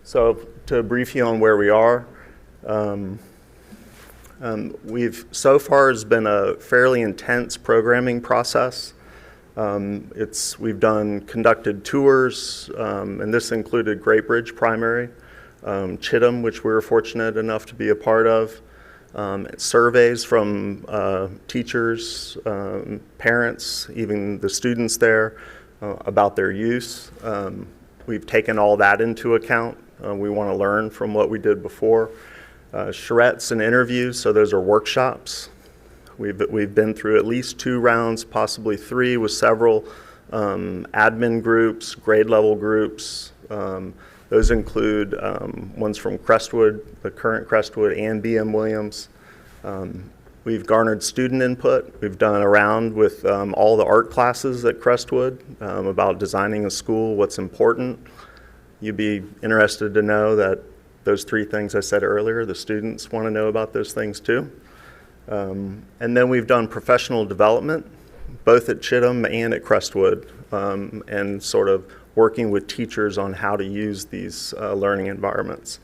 So to brief you on where we are, so far has been a fairly intense programming process. We've conducted tours, and this included Great Bridge Primary, Chittum, which we were fortunate enough to be a part of, surveys from teachers, parents, even the students there about their use. We've taken all that into account. We want to learn from what we did before. Charrettes and interviews, so those are workshops. We've been through at least 2 rounds, possibly 3, with several admin groups, grade level groups. Those include ones from Crestwood, the current Crestwood, and BM Williams. We've garnered student input. We've done a round with all the art classes at Crestwood about designing a school, what's important. You'd be interested to know that those 3 things I said earlier, the students want to know about those things too. And then we've done professional development, both at Chittum and at Crestwood, and sort of working with teachers on how to use these learning environments.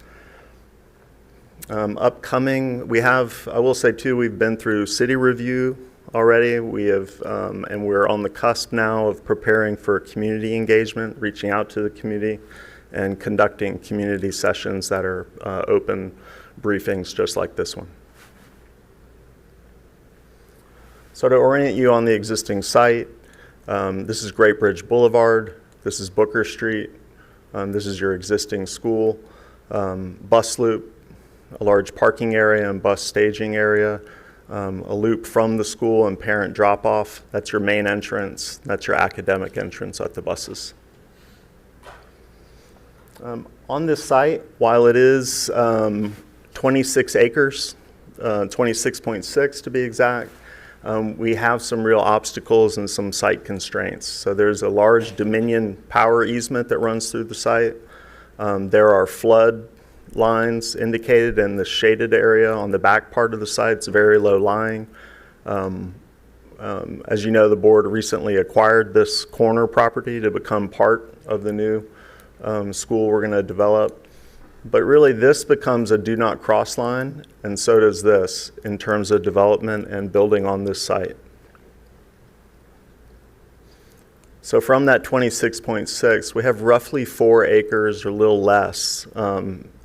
Upcoming, I will say too, we've been through city review already. We have, and we're on the cusp now of preparing for community engagement, reaching out to the community and conducting community sessions that are open briefings just like this one. So to orient you on the existing site, this is Great Bridge Boulevard. This is Booker Street. This is your existing school. Bus loop, a large parking area and bus staging area. A loop from the school and parent drop-off. That's your main entrance. That's your academic entrance at the buses. On this site, while it is 26 acres, 26.6 to be exact, we have some real obstacles and some site constraints. So there's a large Dominion power easement that runs through the site. There are flood lines indicated in the shaded area on the back part of the site. It's very low lying. As you know, the board recently acquired this corner property to become part of the new school we're going to develop. But really, this becomes a do not cross line, and so does this in terms of development and building on this site. So from that 26.6, we have roughly 4 acres or a little less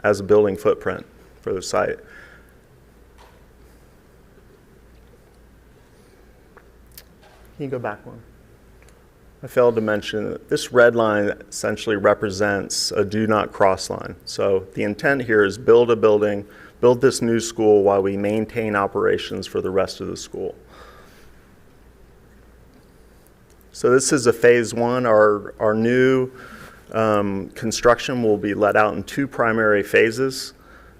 as a building footprint for the site. Can you go back one? I failed to mention that this red line essentially represents a do not cross line. So the intent here is build a building, build this new school while we maintain operations for the rest of the school. So this is a phase 1. Our new construction will be let out in 2 primary phases.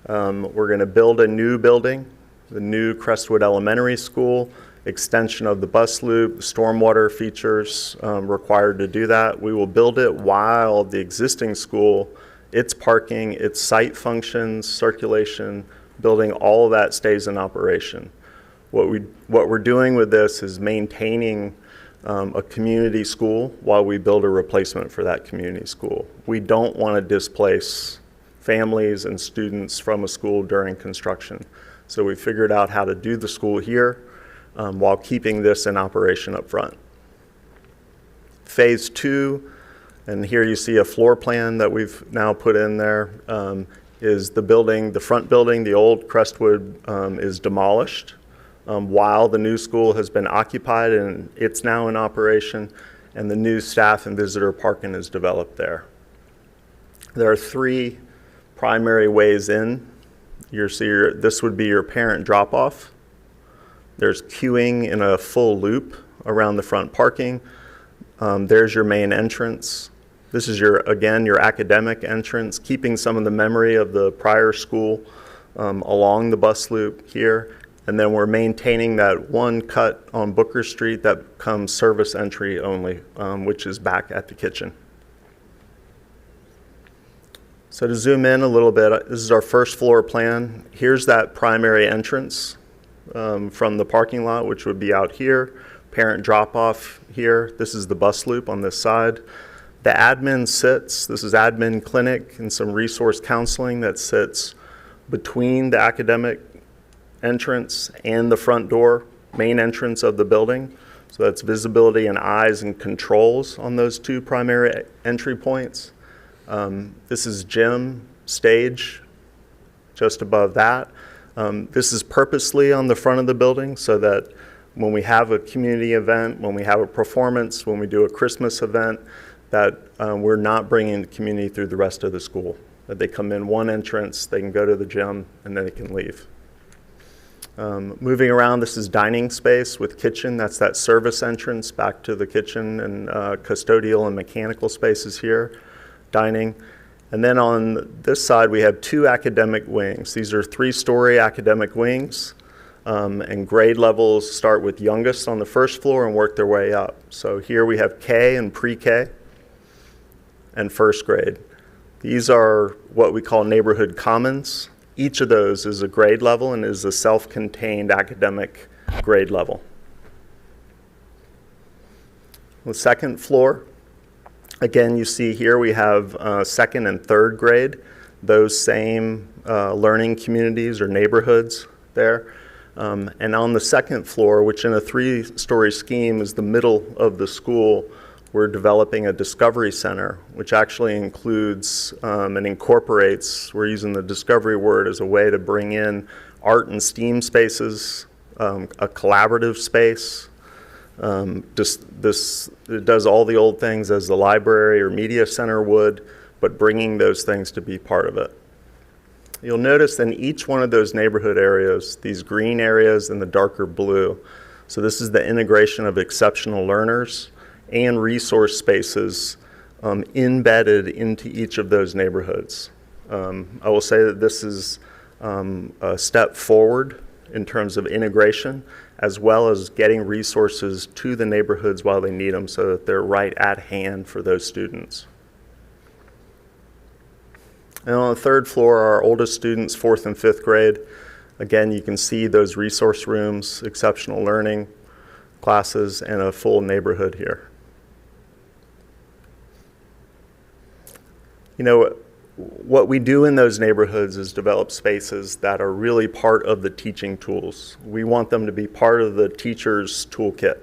We're going to build a new building, the new Crestwood Elementary School, extension of the bus loop, stormwater features required to do that. We will build it while the existing school, its parking, its site functions, circulation, building, all of that stays in operation. What we're doing with this is maintaining a community school while we build a replacement for that community school. We don't want to displace families and students from a school during construction. So we figured out how to do the school here while keeping this in operation up front. Phase 2, and here you see a floor plan that we've now put in there, is the building, the front building, the old Crestwood, is demolished while the new school has been occupied and it's now in operation, and the new staff and visitor parking is developed there. There are 3 primary ways in. This would be your parent drop-off. There's queuing in a full loop around the front parking. There's your main entrance. This is your academic entrance, keeping some of the memory of the prior school along the bus loop here. And then we're maintaining that one cut on Booker Street that comes service entry only, which is back at the kitchen. So to zoom in a little bit, this is our first floor plan. Here's that primary entrance from the parking lot, which would be out here. Parent drop-off here. This is the bus loop on this side. The admin sits, this is admin clinic and some resource counseling that sits between the academic entrance and the front door, main entrance of the building. So that's visibility and eyes and controls on those 2 primary entry points. This is gym, stage, just above that. This is purposely on the front of the building so that when we have a community event, when we have a performance, when we do a Christmas event, that we're not bringing the community through the rest of the school. That they come in one entrance, they can go to the gym, and then they can leave. Moving around, this is dining space with kitchen. That's that service entrance back to the kitchen, and custodial and mechanical spaces here, dining. And then on this side, we have 2 academic wings. These are 3-story academic wings, and grade levels start with youngest on the first floor and work their way up. So here we have K and pre-K and first grade. These are what we call neighborhood commons. Each of those is a grade level and is a self-contained academic grade level. The second floor, again, you see here we have 2nd and 3rd grade, those same learning communities or neighborhoods there. And on the 2nd floor, which in a 3-story scheme is the middle of the school, we're developing a discovery center, which actually includes and incorporates, we're using the discovery word as a way to bring in art and STEAM spaces, a collaborative space. It does all the old things as the library or media center would, but bringing those things to be part of it. You'll notice in each one of those neighborhood areas, these green areas and the darker blue. So this is the integration of exceptional learners and resource spaces embedded into each of those neighborhoods. I will say that this is a step forward in terms of integration, as well as getting resources to the neighborhoods while they need them so that they're right at hand for those students. And on the third floor, our oldest students, 4th and 5th grade. Again, you can see those resource rooms, exceptional learning classes, and a full neighborhood here. You know, what we do in those neighborhoods is develop spaces that are really part of the teaching tools. We want them to be part of the teacher's toolkit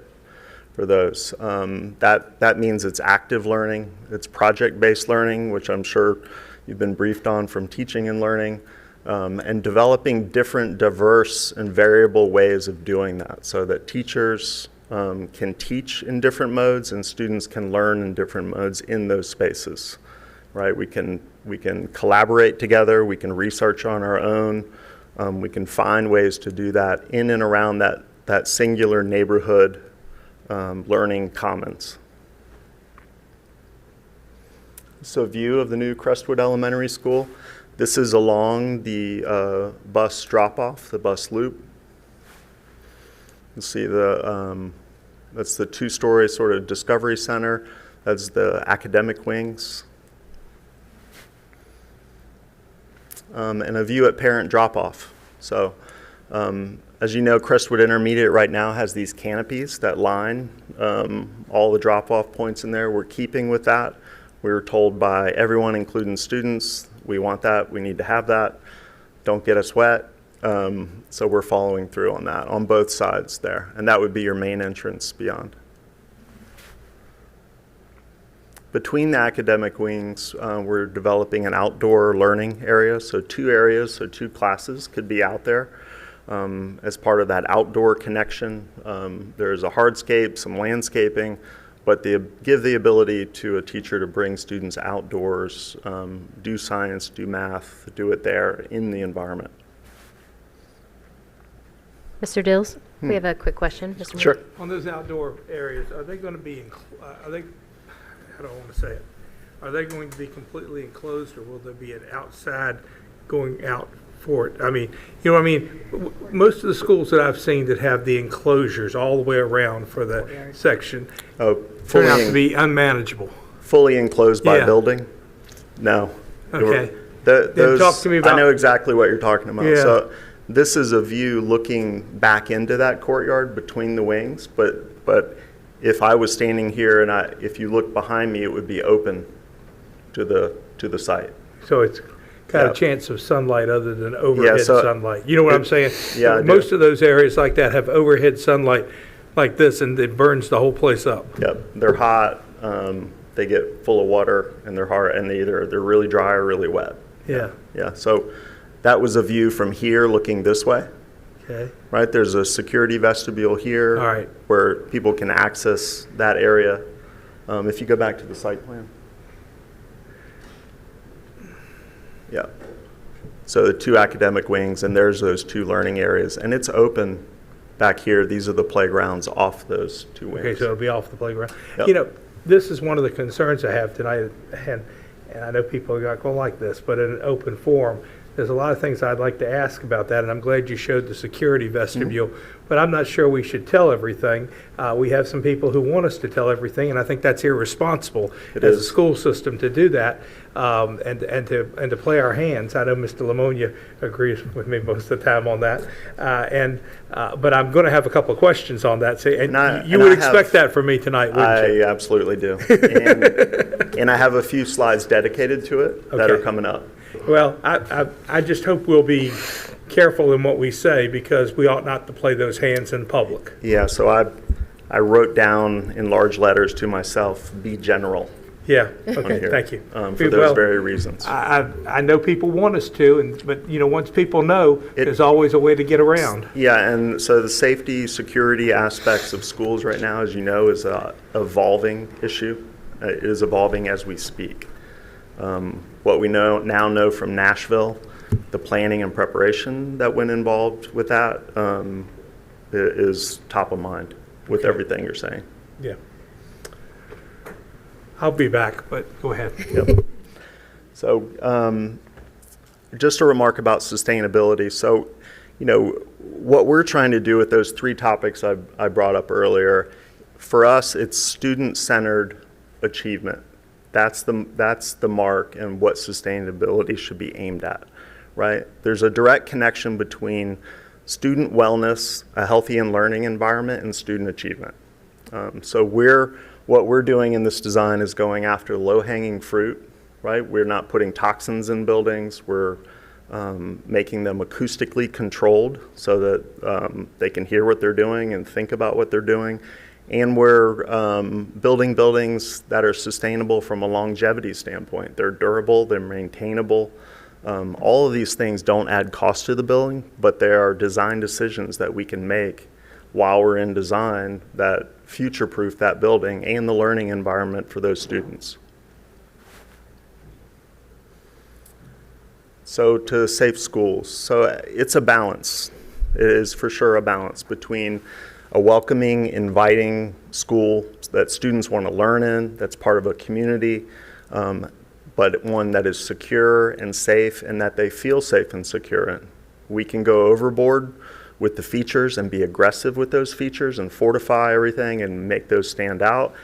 for those. That means it's active learning, it's project-based learning, which I'm sure you've been briefed on from teaching and learning, and developing different, diverse, and variable ways of doing that so that teachers can teach in different modes and students can learn in different modes in those spaces. Right? We can collaborate together, we can research on our own, we can find ways to do that in and around that singular neighborhood learning commons. So a view of the new Crestwood Elementary School. This is along the bus drop-off, the bus loop. You see that's the two-story sort of discovery center. That's the academic wings. And a view at parent drop-off. So as you know, Crestwood Intermediate right now has these canopies that line all the drop-off points in there. We're keeping with that. We were told by everyone, including students, we want that, we need to have that. Don't get us wet. So we're following through on that on both sides there. And that would be your main entrance beyond. Between the academic wings, we're developing an outdoor learning area. So 2 areas, so 2 classes could be out there as part of that outdoor connection. There's a hardscape, some landscaping, but give the ability to a teacher to bring students outdoors, do science, do math, do it there in the environment. Mr. Dills, we have a quick question. Mr. Sure. On those outdoor areas, are they going to be, how do I want to say it? Are they going to be completely enclosed, or will there be an outside going out for it? I mean, you know what I mean? Most of the schools that I've seen that have the enclosures all the way around for the section turn out to be unmanageable. Fully enclosed by Yeah. building? No. Okay. Those, talk to me about. I know exactly what you're talking about. Yeah. So this is a view looking back into that courtyard between the wings, but if I was standing here and if you look behind me, it would be open to the site. So it's got Yeah. a chance of sunlight other than overhead so sunlight. You know what I'm saying? Yeah, I do. Most of those areas like that have overhead sunlight like this, and it burns the whole place up. Yep, they're hot. They get full of water, and they're hard, and they're really dry or really wet. Yeah. Yeah. So that was a view from here, looking this way. Okay. Right, there's a security vestibule here. All right. Where people can access that area. If you go back to the site plan. Yeah. So the 2 academic wings, and there's those 2 learning areas, and it's open back here. These are the playgrounds off those 2 wings. Okay, so it'll be off the playground. Yep. You know, this is one of the concerns I have tonight, and I know people are not going to like this, but in an open forum, there's a lot of things I'd like to ask about that, and I'm glad you showed the security vestibule, but I'm not sure we should tell everything. We have some people who want us to tell everything, and I think that's irresponsible as a school system to do that, and to play our hands. I know Mr. Lamonia agrees with me most of the time on that, but I'm going to have a couple of questions on that. So, you would expect that from me tonight, wouldn't you? I absolutely do. And I have a few slides dedicated to it that are coming up. Well, I just hope we'll be careful in what we say, because we ought not to play those hands in public. Yeah, so I wrote down in large letters to myself, be general. Yeah, okay, thank you. For those very reasons. I know people want us to, but once people know, there's always a way to get around. Yeah, and so the safety, security aspects of schools right now, as you know, is an evolving issue. It is evolving as we speak. What we now know from Nashville, the planning and preparation that went involved with that is top of mind with everything you're saying. Yeah. I'll be back, but go ahead. Yep. So just a remark about sustainability. So, what we're trying to do with those 3 topics I brought up earlier, for us, it's student-centered achievement. That's the mark and what sustainability should be aimed at, right? There's a direct connection between student wellness, a healthy and learning environment, and student achievement. So what we're doing in this design is going after low-hanging fruit, right? We're not putting toxins in buildings. We're making them acoustically controlled so that they can hear what they're doing and think about what they're doing. And we're building buildings that are sustainable from a longevity standpoint. They're durable, they're maintainable. All of these things don't add cost to the building, but they are design decisions that we can make while we're in design that future-proof that building and the learning environment for those students. So to safe schools, so it's a balance. It is for sure a balance between a welcoming, inviting school that students want to learn in, that's part of a community, but one that is secure and safe and that they feel safe and secure in. We can go overboard with the features and be aggressive with those features and fortify everything and make those stand out.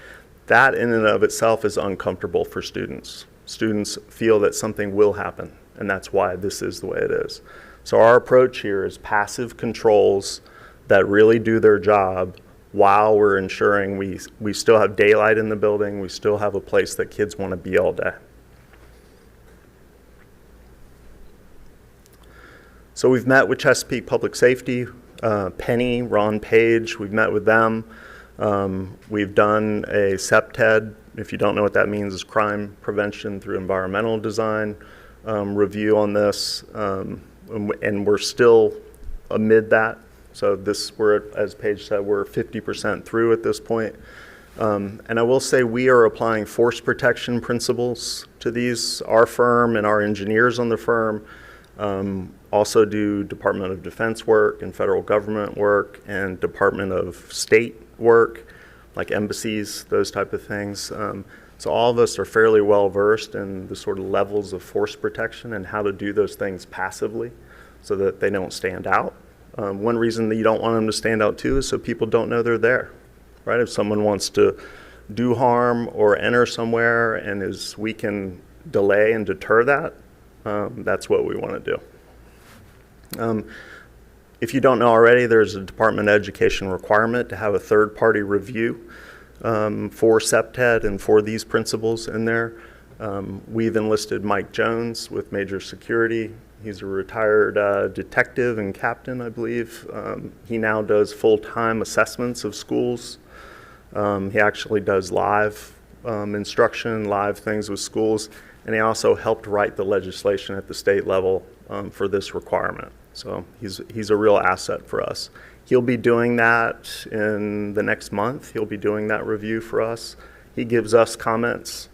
That in and of itself is uncomfortable for students. Students feel that something will happen, and that's why this is the way it is. So our approach here is passive controls that really do their job while we're ensuring we still have daylight in the building, we still have a place that kids want to be all day. So we've met with Chesapeake Public Safety, Penny, Ron Page, we've met with them. We've done a CEPTED, if you don't know what that means, is crime prevention through environmental design review on this, and we're still amid that. So as Paige said, we're 50% through at this point. And I will say we are applying force protection principles to these. Our firm and our engineers on the firm also do Department of Defense work and federal government work and Department of State work, like embassies, those type of things. So all of us are fairly well versed in the sort of levels of force protection and how to do those things passively so that they don't stand out. One reason that you don't want them to stand out too is so people don't know they're there, right? If someone wants to do harm or enter somewhere and we can delay and deter that, that's what we want to do. If you don't know already, there's a Department of Education requirement to have a third-party review for CEPTED and for these principles in there. We've enlisted Mike Jones with Major Security. He's a retired detective and captain, I believe. He now does full-time assessments of schools. He actually does live instruction, live things with schools, and he also helped write the legislation at the state level for this requirement. So he's a real asset for us. He'll be doing that in the next month. He'll be doing that review for us. He gives us comments.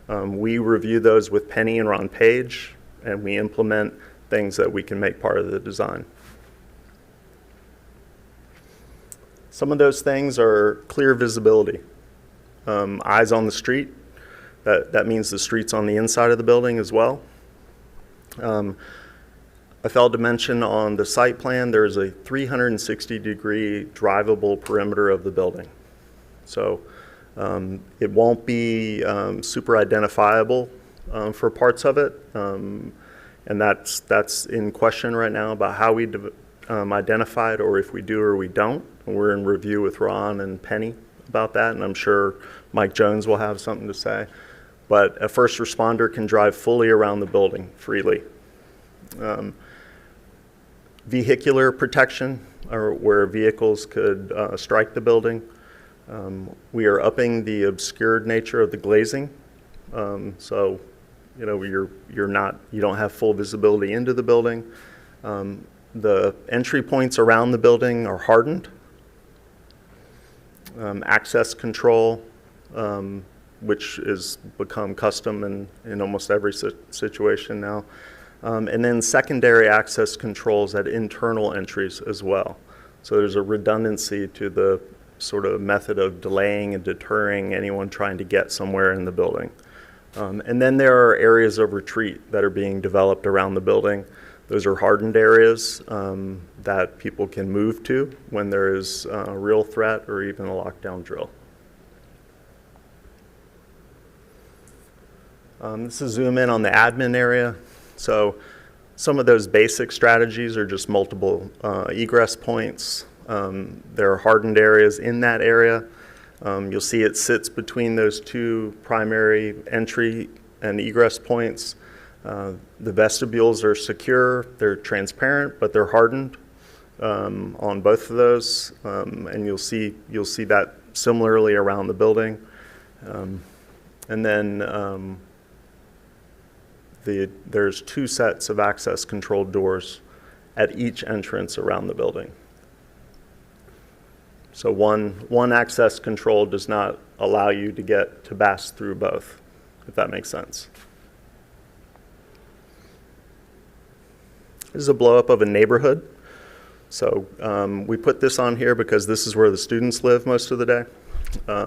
We review those with Penny and Ron Page, and we implement things that we can make part of the design. Some of those things are clear visibility. Eyes on the street. That means the street's on the inside of the building as well. I failed to mention on the site plan, there is a 360-degree drivable perimeter of the building. So it won't be super identifiable for parts of it. And that's in question right now about how we identify it, or if we do or we don't. And we're in review with Ron and Penny about that, and I'm sure Mike Jones will have something to say. But a first responder can drive fully around the building freely. Vehicular protection, or where vehicles could strike the building. We are upping the obscured nature of the glazing. So you don't have full visibility into the building. The entry points around the building are hardened. Access control, which has become custom in almost every situation now. And then secondary access controls at internal entries as well. So there's a redundancy to the sort of method of delaying and deterring anyone trying to get somewhere in the building. And then there are areas of retreat that are being developed around the building Those are hardened areas that people can move to when there is a real threat or even a lockdown drill. This is zoom in on the admin area. So some of those basic strategies are just multiple egress points. There are hardened areas in that area. You'll see it sits between those two primary entry and egress points. The vestibules are secure, they're transparent, but they're hardened on both of those. And you'll see that similarly around the building. And then there's two sets of access controlled doors at each entrance around the building. So one access control does not allow you to pass through both, if that makes sense. This is a blow up of a neighborhood. So we put this on here because this is where the students live most of the day.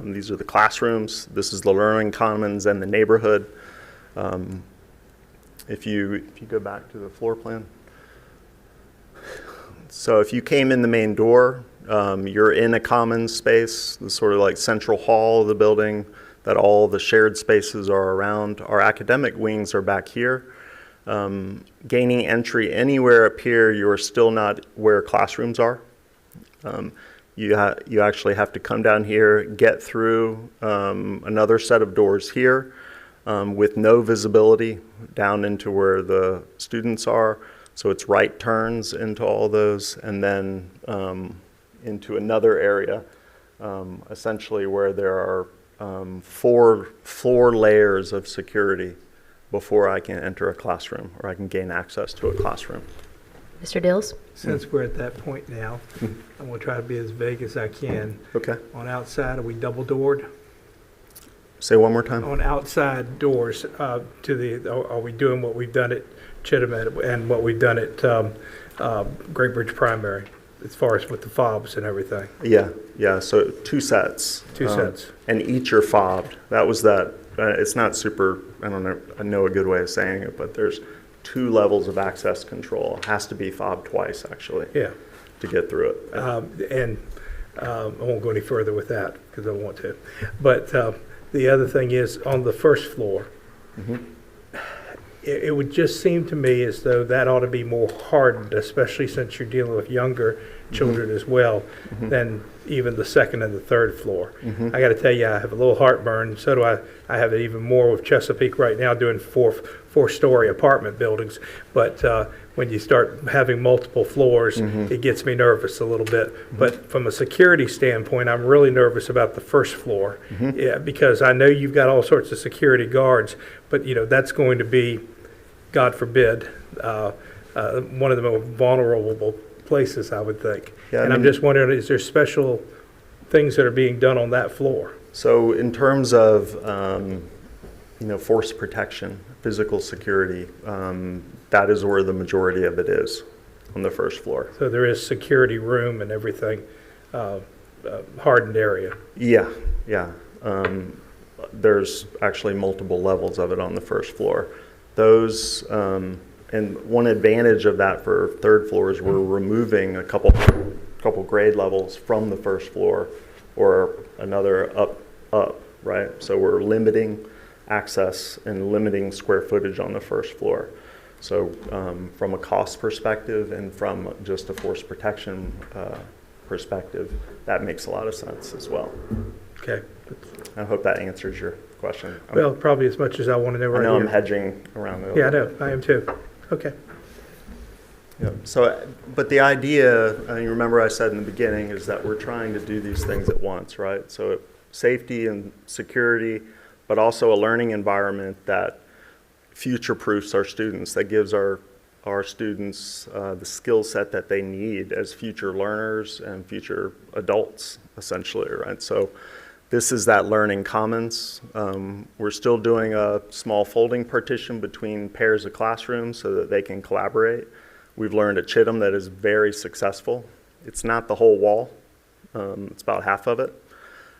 These are the classrooms. This is the learning commons and the neighborhood. If you go back to the floor plan. So if you came in the main door, you're in a common space, the sort of like central hall of the building that all the shared spaces are around. Our academic wings are back here. Gaining entry anywhere up here, you're still not where classrooms are. You actually have to come down here, get through another set of doors here with no visibility down into where the students are. So it's right turns into all those, and then into another area, essentially where there are 4 floor layers of security before I can enter a classroom or I can gain access to a classroom. Mr. Dills? Since we're at that point now, I'm going to try to be as vague as I can. Okay. On outside, are we double doored? Say one more time. On outside doors, are we doing what we've done at Chittenden and what we've done at Great Bridge Primary, as far as with the fobs and everything? Yeah. So 2 sets. 2 sets. And each are fobbed. That was that. It's not super, I know a good way of saying it, but there's 2 levels of access control. It has to be fobbed twice, actually. Yeah. To get through it. And I won't go any further with that because I don't want to. But the other thing is on the first floor, it would just seem to me as though that ought to be more hardened, especially since you're dealing with younger children as well, than even the second and the third floor. I got to tell you, I have a little heartburn. So do I. I have it even more with Chesapeake right now doing four-story apartment buildings. But when you start having multiple floors, it gets me nervous a little bit. But from a security standpoint, I'm really nervous about the first floor, because I know you've got all sorts of security guards, but that's going to be, God forbid, one of the most vulnerable places, I would think. Yeah, and I'm just wondering, is there special things that are being done on that floor? So in terms of force protection, physical security, that is where the majority of it is, on the first floor. So there is security room and everything, hardened area. Yeah. There's actually multiple levels of it on the first floor. Those, and one advantage of that for third floor is we're removing a couple grade levels from the first floor or another up, right? So we're limiting access and limiting square footage on the first floor. So from a cost perspective and from just a force protection perspective, that makes a lot of sense as well. Okay. I hope that answers your question. Well, probably as much as I want to know right here. I know I'm hedging around it. Yeah, I know. I am too. Okay. Yeah. So, but the idea, you remember I said in the beginning, is that we're trying to do these things at once, right? So safety and security, but also a learning environment that future-proofs our students, that gives our students the skill set that they need as future learners and future adults, essentially, right? So this is that learning commons. We're still doing a small folding partition between pairs of classrooms so that they can collaborate. We've learned at Chittenden that is very successful. It's not the whole wall. It's about half of it.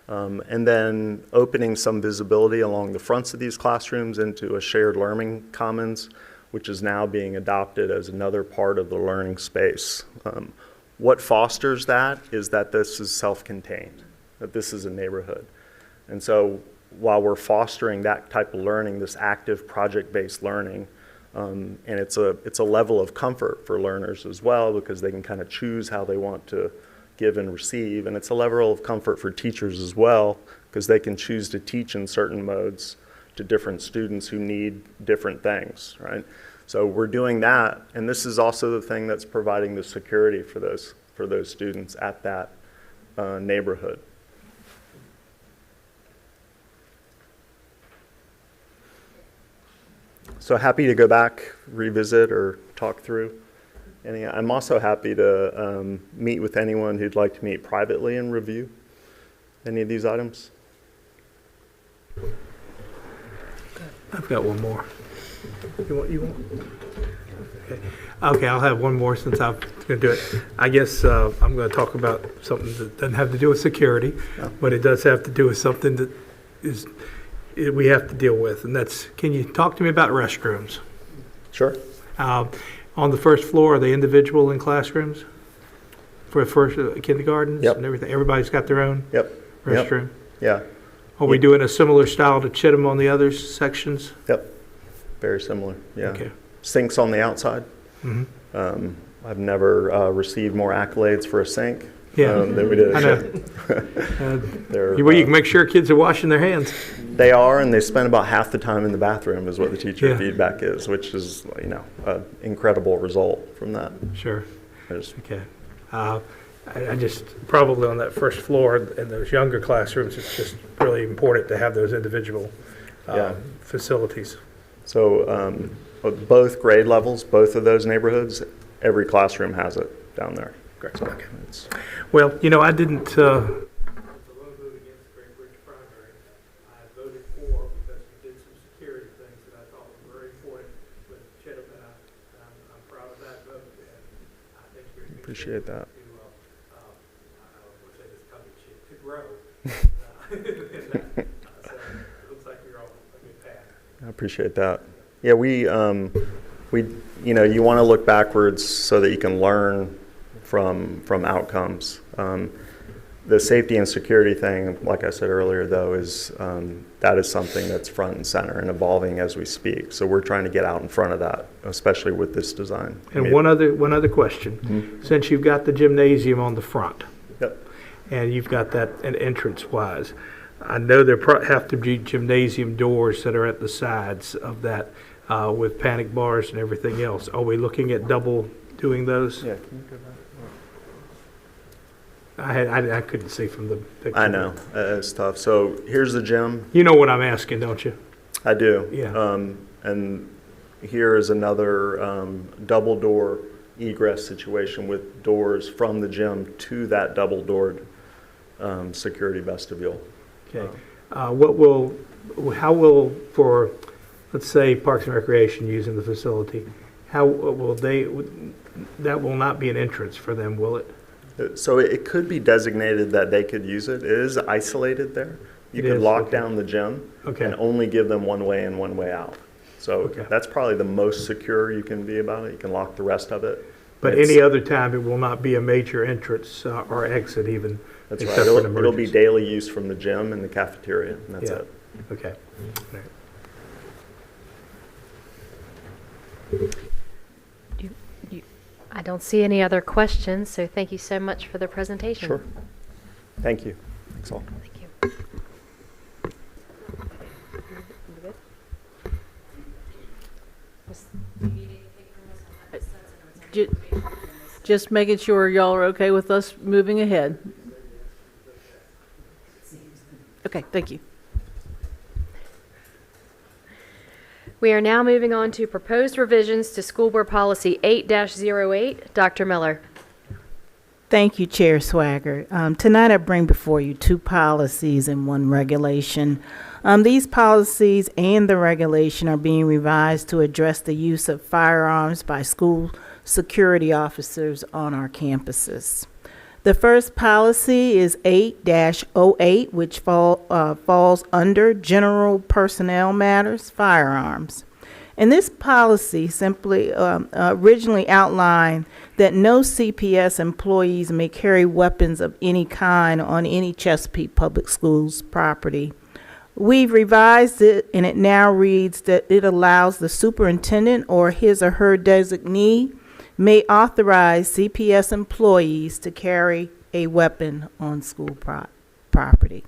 And then opening some visibility along the fronts of these classrooms into a shared learning commons which is now being adopted as another part of the learning space. What fosters that is that this is self-contained, that this is a neighborhood. And so while we're fostering that type of learning, this active project-based learning, and it's a level of comfort for learners as well, because they can kind of choose how they want to give and receive. And it's a level of comfort for teachers as well, because they can choose to teach in certain modes to different students who need different things, right? So we're doing that, and this is also the thing that's providing the security for those students at that neighborhood. So happy to go back, revisit, or talk through. And I'm also happy to meet with anyone who'd like to meet privately and review any of these items. I've got one more. You want? Okay, I'll have one more since I'm going to do it. I guess I'm going to talk about something that doesn't have to do with security, but it does have to do with something that we have to deal with, and that's, can you talk to me about restrooms? Sure. On the first floor, are they individual in classrooms for first kindergartens and everything? Everybody's got their own restroom? Yeah. Are we doing a similar style to Chittum on the other sections? Yep. Very similar, yeah. Okay. Sinks on the outside. Mm-hmm. I've never received more accolades for a sink than we did. I know. You can make sure kids are washing their hands. They are, and they spend about half the time in the bathroom is what the teacher feedback is, which is, an incredible result from that. Sure. Okay. I just, probably on that first floor in those younger classrooms, it's just really important to have those individual facilities. So both grade levels, both of those neighborhoods, every classroom has it down there. Great. So well, I didn't vote against Great Bridge Primary. I voted for because we did some security things that I thought were very important with Chittum, and I'm proud of that vote. And I think you're appreciate that. To grow. So it looks like you're on a good path. I appreciate that. Yeah, we you want to look backwards so that you can learn from outcomes. The safety and security thing, like I said earlier, though, is that is something that's front and center and evolving as we speak. So we're trying to get out in front of that, especially with this design. And one other question. Mm-hmm. Since you've got the gymnasium on the front, and you've got that entrance-wise, I know there have to be gymnasium doors that are at the sides of that with panic bars and everything else. Are we looking at double doing those? Yeah. Can you go back? I couldn't see from the picture. I know. It's tough. So here's the gym. You know what I'm asking, don't you? I do. Yeah. And here is another double door egress situation with doors from the gym to that double doored security vestibule. Okay. How will, for, let's say, Parks and Recreation using the facility, how will that will not be an entrance for them, will it? So it could be designated that they could use it. It is isolated there. You could lock down the gym and only give them one way in, one way out. So that's probably the most secure you can be about it. You can lock the rest of it. But any other time, it will not be a major entrance or exit even. That's right. It'll be daily use from the gym and the cafeteria, and that's it. Okay. I don't see any other questions, so thank you so much for the presentation. Sure. Thank you. Thanks all. Thank you. Just making sure y'all are okay with us moving ahead. Okay, thank you. We are now moving on to proposed revisions to School Board Policy 8-08. Dr. Miller. Thank you, Chair Swaggart. Tonight I bring before you two policies and one regulation. These policies and the regulation are being revised to address the use of firearms by school security officers on our campuses. The first policy is 8-08, which falls under General Personnel Matters, Firearms. And this policy simply originally outlined that no CPS employees may carry weapons of any kind on any Chesapeake Public Schools property. We've revised it, and it now reads that it allows the superintendent or his or her designee may authorize CPS employees to carry a weapon on school property.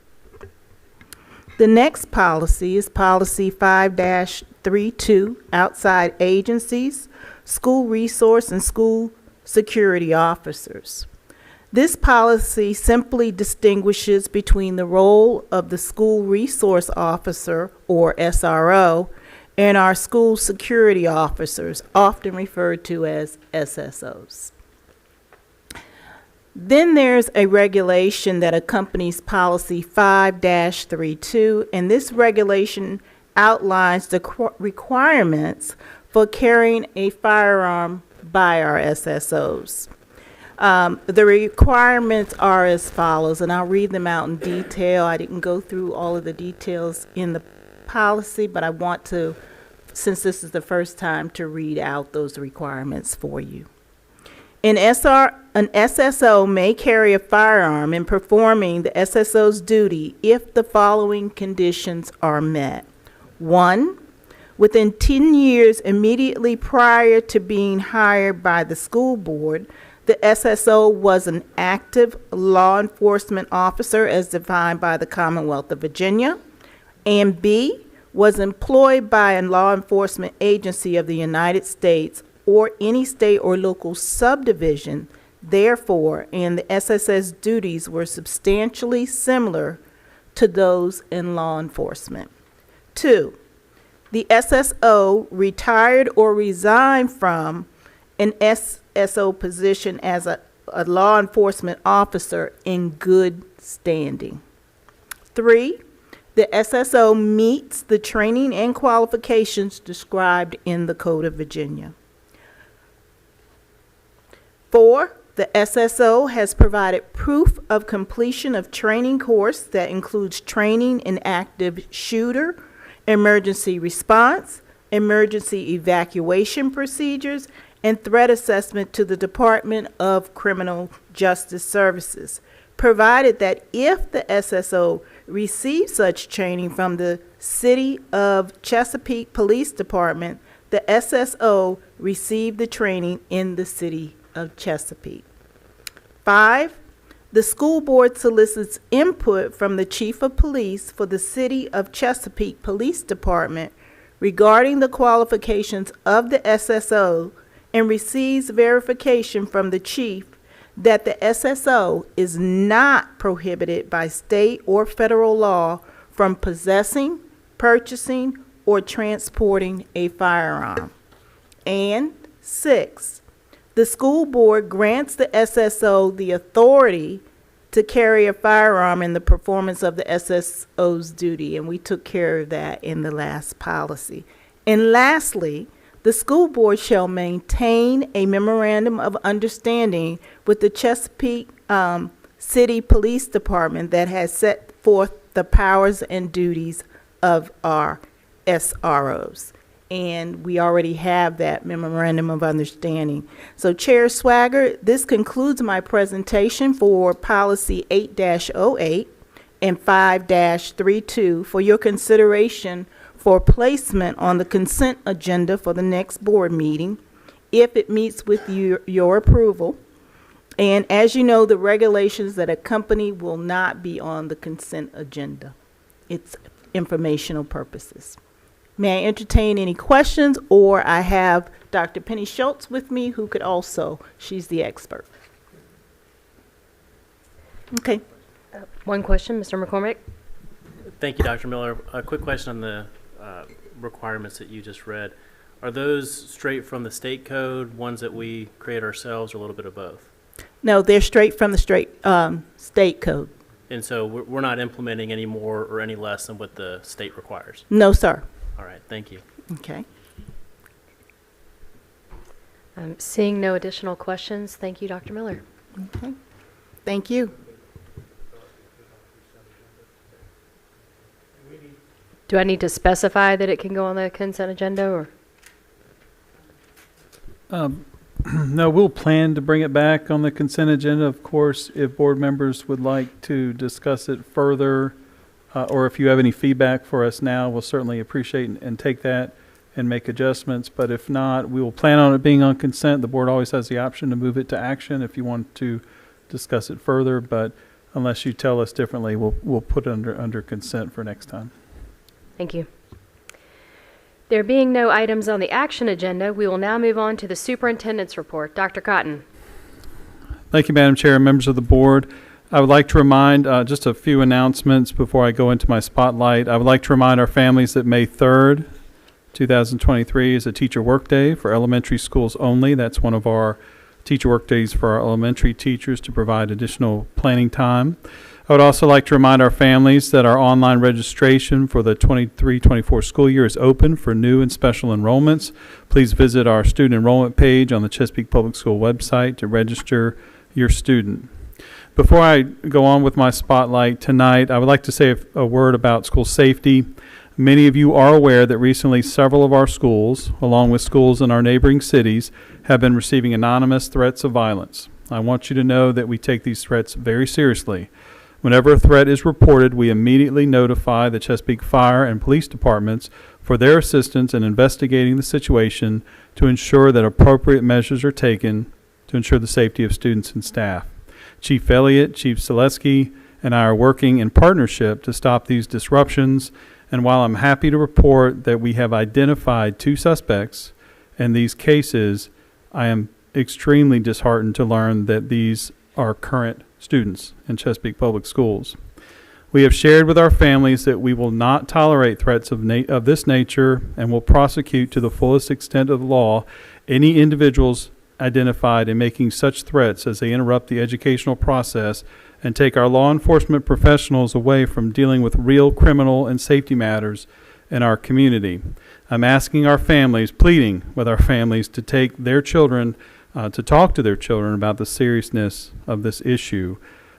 The next policy is Policy 5-32, Outside Agencies, School Resource and School Security Officers. This policy simply distinguishes between the role of the School Resource Officer, or SRO, and our School Security Officers, often referred to as SSOs. Then there's a regulation that accompanies Policy 5-32, and this regulation outlines the requirements for carrying a firearm by our SSOs. The requirements are as follows, and I'll read them out in detail. I didn't go through all of the details in the policy, but I want to, since this is the first time, to read out those requirements for you. An SSO may carry a firearm in performing the SSO's duty if the following conditions are met. 1, within 10 years immediately prior to being hired by the school board, the SSO was an active law enforcement officer as defined by the Commonwealth of Virginia, and B, was employed by a law enforcement agency of the United States or any state or local subdivision, therefore, and the SSS duties were substantially similar to those in law enforcement. 2, the SSO retired or resigned from an SSO position as a law enforcement officer in good standing. 3, the SSO meets the training and qualifications described in the Code of Virginia. 4, the SSO has provided proof of completion of training course that includes training in active shooter, emergency response, emergency evacuation procedures, and threat assessment to the Department of Criminal Justice Services, provided that if the SSO receives such training from the City of Chesapeake Police Department, the SSO received the training in the City of Chesapeake. 5, the school board solicits input from the Chief of Police for the City of Chesapeake Police Department regarding the qualifications of the SSO and receives verification from the Chief that the SSO is not prohibited by state or federal law from possessing, purchasing, or transporting a firearm. And 6, the school board grants the SSO the authority to carry a firearm in the performance of the SSO's duty, and we took care of that in the last policy. And lastly, the school board shall maintain a memorandum of understanding with the Chesapeake City Police Department that has set forth the powers and duties of our SROs. And we already have that memorandum of understanding. So Chair Swagger, this concludes my presentation for Policy 8-08 and 5-32 for your consideration for placement on the consent agenda for the next board meeting, if it meets with your approval. And as you know, the regulations that accompany will not be on the consent agenda. It's informational purposes. May I entertain any questions, or I have Dr. Penny Schultz with me, who could also, she's the expert. Okay. One question, Mr. McCormick. Thank you, Dr. Miller. A quick question on the requirements that you just read. Are those straight from the state code, ones that we create ourselves, or a little bit of both? No, they're straight from the state code. And so we're not implementing any more or any less than what the state requires? No, sir. All right, thank you. Okay. Seeing no additional questions, thank you, Dr. Miller. Okay. Thank you. Do I need to specify that it can go on the consent agenda, or? No, we'll plan to bring it back on the consent agenda. Of course, if board members would like to discuss it further, or if you have any feedback for us now, we'll certainly appreciate and take that and make adjustments. But if not, we will plan on it being on consent. The board always has the option to move it to action if you want to discuss it further. But unless you tell us differently, we'll put it under consent for next time. Thank you. There being no items on the action agenda, we will now move on to the superintendent's report. Dr. Cotton. Thank you, Madam Chair and members of the board. I would like to remind just a few announcements before I go into my spotlight. I would like to remind our families that May 3rd, 2023 is a teacher workday for elementary schools only. That's one of our teacher workdays for our elementary teachers to provide additional planning time. I would also like to remind our families that our online registration for the 23-24 school year is open for new and special enrollments. Please visit our student enrollment page on the Chesapeake Public School website to register your student. Before I go on with my spotlight tonight, I would like to say a word about school safety. Many of you are aware that recently several of our schools, along with schools in our neighboring cities, have been receiving anonymous threats of violence. I want you to know that we take these threats very seriously. Whenever a threat is reported, we immediately notify the Chesapeake Fire and Police Departments for their assistance in investigating the situation to ensure that appropriate measures are taken to ensure the safety of students and staff. Chief Elliott, Chief Selesky, and I are working in partnership to stop these disruptions, and while I'm happy to report that we have identified 2 suspects in these cases, I am extremely disheartened to learn that these are current students in Chesapeake Public Schools. We have shared with our families that we will not tolerate threats of this nature and will prosecute to the fullest extent of the law any individuals identified in making such threats as they interrupt the educational process and take our law enforcement professionals away from dealing with real criminal and safety matters in our community. I'm asking our families, pleading with our families to take their children to talk to their children about the seriousness of this issue.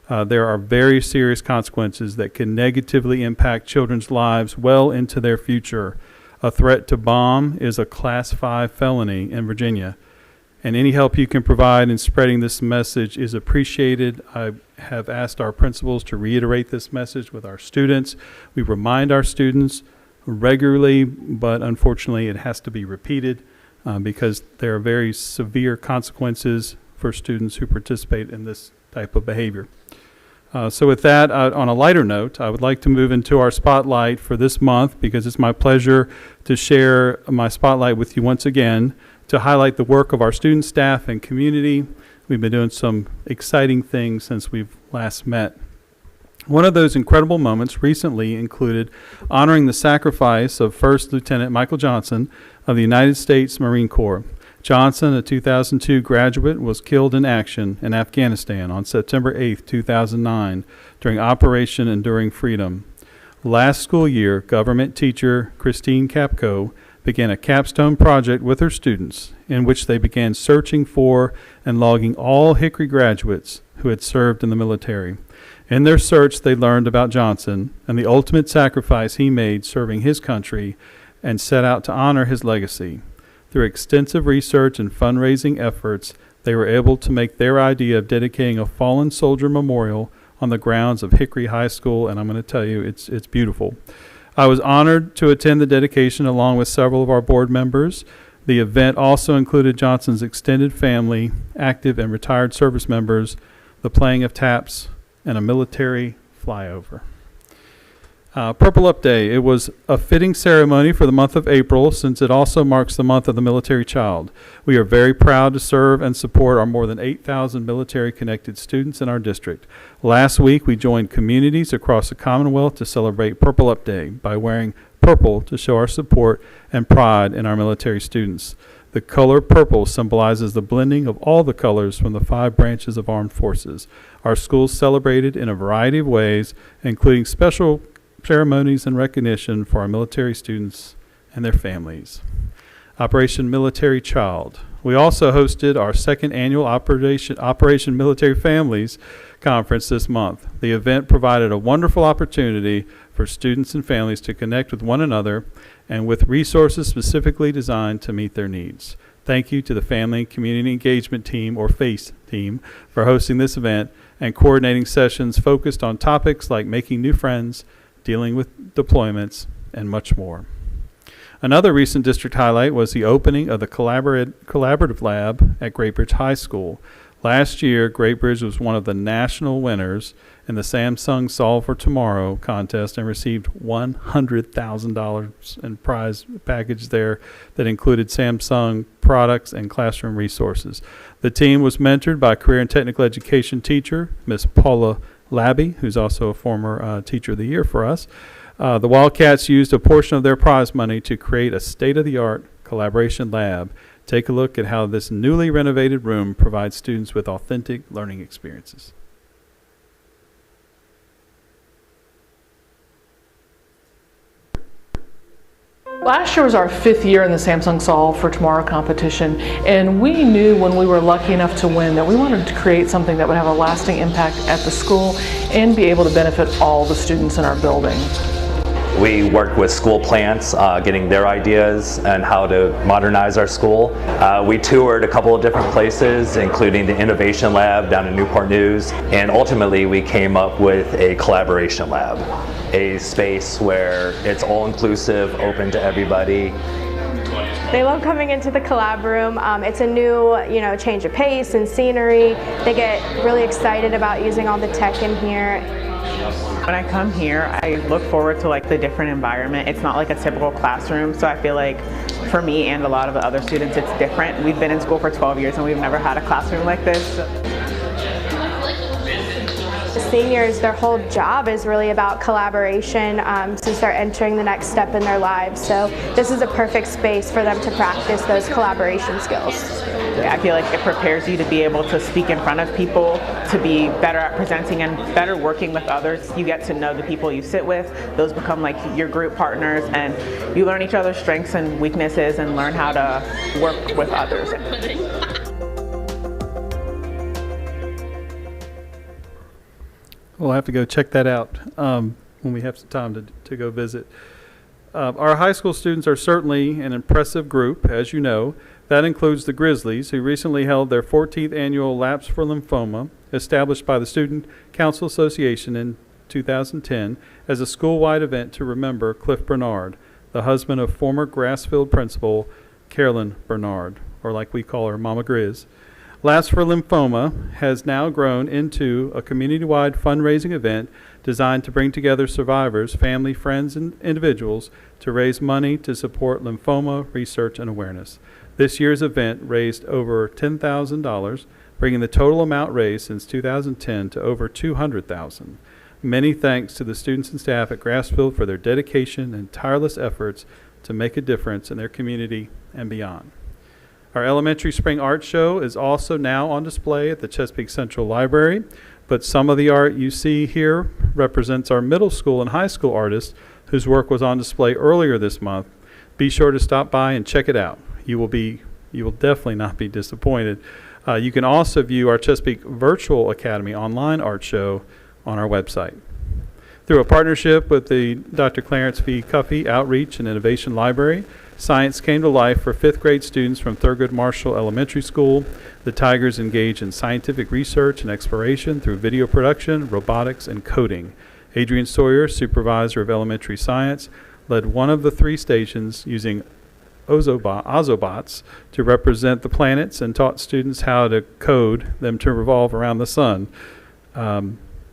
There are very serious consequences that can negatively impact children's lives well into their future. A threat to bomb is a Class 5 felony in Virginia, and any help you can provide in spreading this message is appreciated. I have asked our principals to reiterate this message with our students. We remind our students regularly, but unfortunately it has to be repeated. Because there are very severe consequences for students who participate in this type of behavior. So with that, on a lighter note, I would like to move into our spotlight for this month because it's my pleasure to share my spotlight with you once again to highlight the work of our student, staff, and community. We've been doing some exciting things since we've last met. One of those incredible moments recently included honoring the sacrifice of First Lieutenant Michael Johnson of the United States Marine Corps. Johnson, a 2002 graduate, was killed in action in Afghanistan on September 8, 2009, during Operation Enduring Freedom. Last school year, government teacher Christine Capco began a capstone project with her students in which they began searching for and logging all Hickory graduates who had served in the military. In their search, they learned about Johnson and the ultimate sacrifice he made serving his country and set out to honor his legacy. Through extensive research and fundraising efforts, they were able to make their idea of dedicating a fallen soldier memorial on the grounds of Hickory High School, and I'm going to tell you, it's beautiful. I was honored to attend the dedication along with several of our board members. The event also included Johnson's extended family, active and retired service members, the playing of taps, and a military flyover. Purple Up Day. It was a fitting ceremony for the month of April since it also marks the month of the military child. We are very proud to serve and support our more than 8,000 military-connected students in our district. Last week, we joined communities across the Commonwealth to celebrate Purple Up Day by wearing purple to show our support and pride in our military students. The color purple symbolizes the blending of all the colors from the 5 branches of armed forces. Our schools celebrated in a variety of ways, including special ceremonies and recognition for our military students and their families. Operation Military Child. We also hosted our second annual Operation Military Families Conference this month. The event provided a wonderful opportunity for students and families to connect with one another and with resources specifically designed to meet their needs. Thank you to the Family and Community Engagement Team, or FACE team, for hosting this event and coordinating sessions focused on topics like making new friends, dealing with deployments, and much more. Another recent district highlight was the opening of the collaborative lab at Great Bridge High School. Last year, Great Bridge was one of the national winners in the Samsung Solve for Tomorrow contest and received $100,000 in prize package there that included Samsung products and classroom resources. The team was mentored by career and technical education teacher, Miss Paula Labby, who's also a former Teacher of the Year for us. The Wildcats used a portion of their prize money to create a state-of-the-art collaboration lab. Take a look at how this newly renovated room provides students with authentic learning experiences. Last year was our 5th year in the Samsung Solve for Tomorrow competition, and we knew when we were lucky enough to win that we wanted to create something that would have a lasting impact at the school and be able to benefit all the students in our building. We worked with school plants, getting their ideas and how to modernize our school. We toured a couple of different places, including the Innovation Lab down in Newport News, and ultimately we came up with a collaboration lab, a space where it's all-inclusive, open to everybody. They love coming into the collab room. It's a new, change of pace and scenery. They get really excited about using all the tech in here. When I come here, I look forward to the different environment. It's not like a typical classroom, so I feel like for me and a lot of the other students, it's different. We've been in school for 12 years and we've never had a classroom like this. The seniors, their whole job is really about collaboration since they're entering the next step in their lives. So this is a perfect space for them to practice those collaboration skills. I feel like it prepares you to be able to speak in front of people, to be better at presenting and better working with others. You get to know the people you sit with. Those become your group partners, and you learn each other's strengths and weaknesses and learn how to work with others. We'll have to go check that out when we have some time to go visit. Our high school students are certainly an impressive group, as you know. That includes the Grizzlies, who recently held their 14th annual Laps for Lymphoma, established by the Student Council Association in 2010 as a school-wide event to remember Cliff Bernard, the husband of former Grassfield principal Carolyn Bernard, or like we call her, Mama Grizz. Laps for Lymphoma has now grown into a community-wide fundraising event designed to bring together survivors, family, friends, and individuals to raise money to support lymphoma research and awareness. This year's event raised over $10,000, bringing the total amount raised since 2010 to over $200,000. Many thanks to the students and staff at Grassfield for their dedication and tireless efforts to make a difference in their community and beyond. Our elementary spring art show is also now on display at the Chesapeake Central Library, but some of the art you see here represents our middle school and high school artists whose work was on display earlier this month. Be sure to stop by and check it out. You will definitely not be disappointed. You can also view our Chesapeake Virtual Academy online art show on our website. Through a partnership with the Dr. Clarence V. Cuffey Outreach and Innovation Library, science came to life for 5th grade students from Thurgood Marshall Elementary School. The Tigers engage in scientific research and exploration through video production, robotics, and coding. Adrian Sawyer, supervisor of elementary science, led one of the 3 stations using Ozobots to represent the planets and taught students how to code them to revolve around the sun.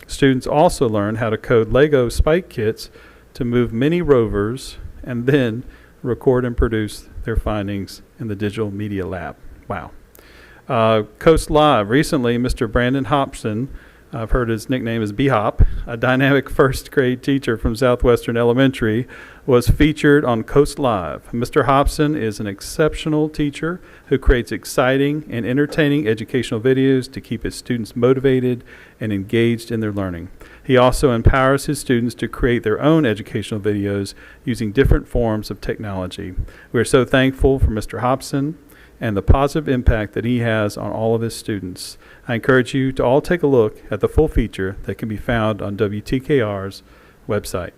Students also learned how to code Lego spike kits to move mini rovers and then record and produce their findings in the digital media lab. Wow. Coast Live. Recently, Mr. Brandon Hobson, I've heard his nickname is B-Hop, a dynamic 1st grade teacher from Southwestern Elementary, was featured on Coast Live. Mr. Hobson is an exceptional teacher who creates exciting and entertaining educational videos to keep his students motivated and engaged in their learning. He also empowers his students to create their own educational videos using different forms of technology. We are so thankful for Mr. Hobson and the positive impact that he has on all of his students. I encourage you to all take a look at the full feature that can be found on WTKR's website.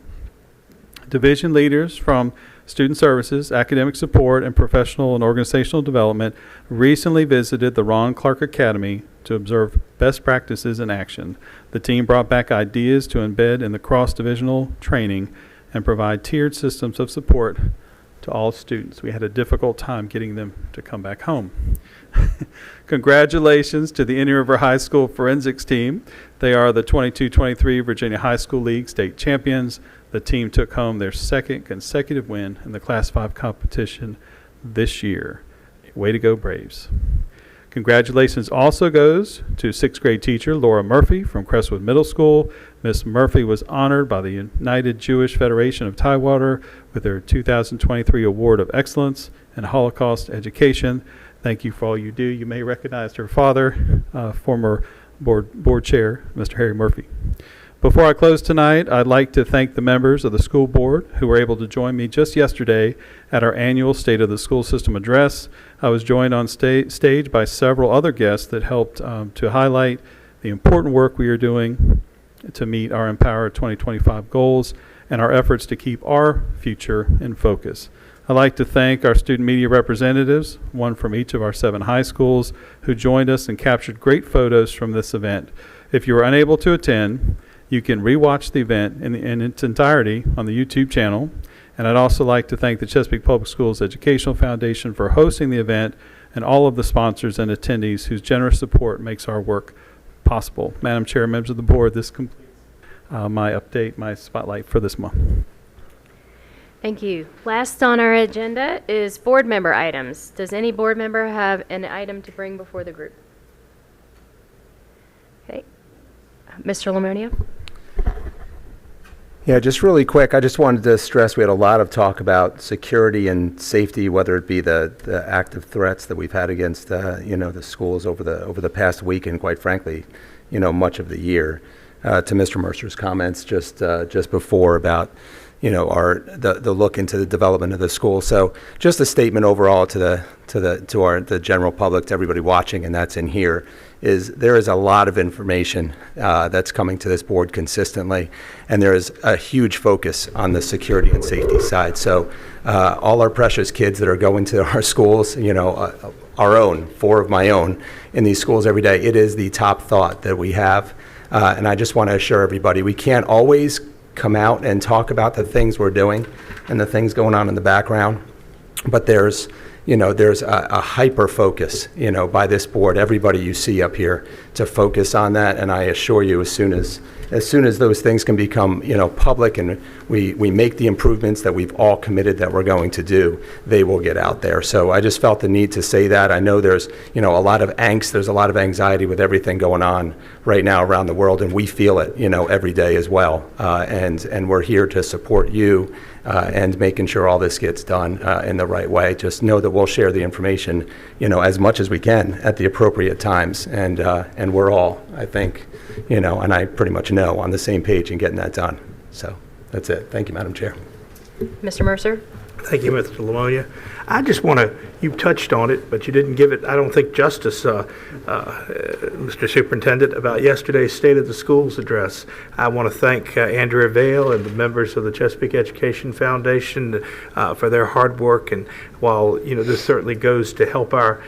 Division leaders from Student Services, Academic Support, and Professional and Organizational Development recently visited the Ron Clark Academy to observe best practices in action. The team brought back ideas to embed in the cross-divisional training and provide tiered systems of support to all students. We had a difficult time getting them to come back home. Congratulations to the Indian River High School forensics team. They are the 22-23 Virginia High School League state champions. The team took home their second consecutive win in the Class 5 competition this year. Way to go, Braves. Congratulations also goes to 6th grade teacher Laura Murphy from Crestwood Middle School. Miss Murphy was honored by the United Jewish Federation of Tidewater with her 2023 Award of Excellence in Holocaust Education. Thank you for all you do. You may recognize her father, former board chair, Mr. Harry Murphy. Before I close tonight, I'd like to thank the members of the school board who were able to join me just yesterday at our annual State of the School System address. I was joined on stage by several other guests that helped to highlight the important work we are doing to meet our Empower 2025 goals and our efforts to keep our future in focus. I'd like to thank our student media representatives, one from each of our 7 high schools, who joined us and captured great photos from this event. If you were unable to attend, you can rewatch the event in its entirety on the YouTube channel. And I'd also like to thank the Chesapeake Public Schools Educational Foundation for hosting the event and all of the sponsors and attendees whose generous support makes our work possible. Madam Chair, members of the board, this completes my update, my spotlight for this month. Thank you. Last on our agenda is board member items. Does any board member have an item to bring before the group? Okay. Mr. Lamonia? Yeah, just really quick, I just wanted to stress we had a lot of talk about security and safety, whether it be the active threats that we've had against the schools over the past week and quite frankly, much of the year. To Mr. Mercer's comments just before about the look into the development of the school. So just a statement overall to the general public, to everybody watching, and that's in here, is there is a lot of information that's coming to this board consistently, and there is a huge focus on the security and safety side. So all our precious kids that are going to our schools, our own, 4 of my own, in these schools every day, it is the top thought that we have. And I just want to assure everybody, we can't always come out and talk about the things we're doing and the things going on in the background, but there's a hyper focus, by this board, everybody you see up here, to focus on that. And I assure you, as soon as those things can become, public and we make the improvements that we've all committed that we're going to do, they will get out there. So I just felt the need to say that. I know there's, a lot of angst, there's a lot of anxiety with everything going on right now around the world, and we feel it, every day as well. And we're here to support you and making sure all this gets done in the right way. Just know that we'll share the information, as much as we can at the appropriate times. And we're all, I think, and I pretty much know, on the same page in getting that done. So that's it. Thank you, Madam Chair. Mr. Mercer? Thank you, Mr. Lamonia. I just want to, you touched on it, but you didn't give it, I don't think, justice, Mr. Superintendent, about yesterday's State of the Schools address. I want to thank Andrea Vale and the members of the Chesapeake Education Foundation for their hard work. And while, this certainly goes to help our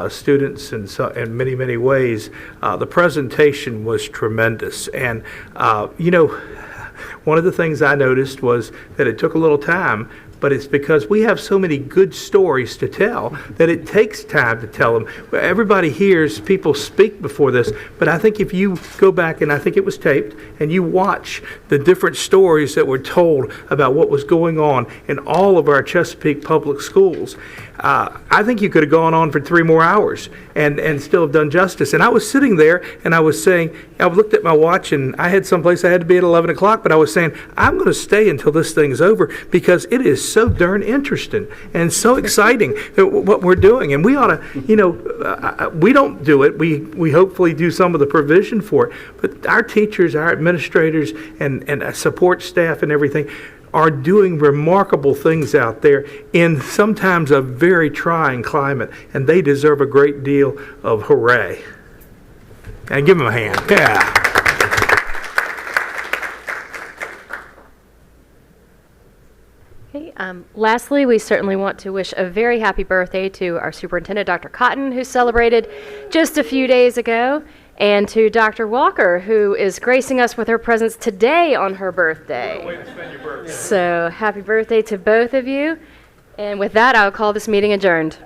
students in many, many ways, the presentation was tremendous. And, one of the things I noticed was that it took a little time, but it's because we have so many good stories to tell that it takes time to tell them. Everybody hears people speak before this, but I think if you go back, and I think it was taped, and you watch the different stories that were told about what was going on in all of our Chesapeake public schools, I think you could have gone on for 3 more hours and still have done justice. And I was sitting there and I was saying, I looked at my watch and I had someplace I had to be at 11 o'clock, but I was saying, I'm going to stay until this thing's over because it is so darn interesting and so exciting what we're doing. And we ought to, we don't do it. We hopefully do some of the provision for it. But our teachers, our administrators, and support staff and everything are doing remarkable things out there in sometimes a very trying climate, and they deserve a great deal of hooray. And give them a hand. Yeah. Okay, Lastly, we certainly want to wish a very happy birthday to our superintendent, Dr. Cotton, who celebrated just a few days ago, and to Dr. Walker, who is gracing us with her presence today on her birthday. So happy birthday to both of you. And with that, I'll call this meeting adjourned.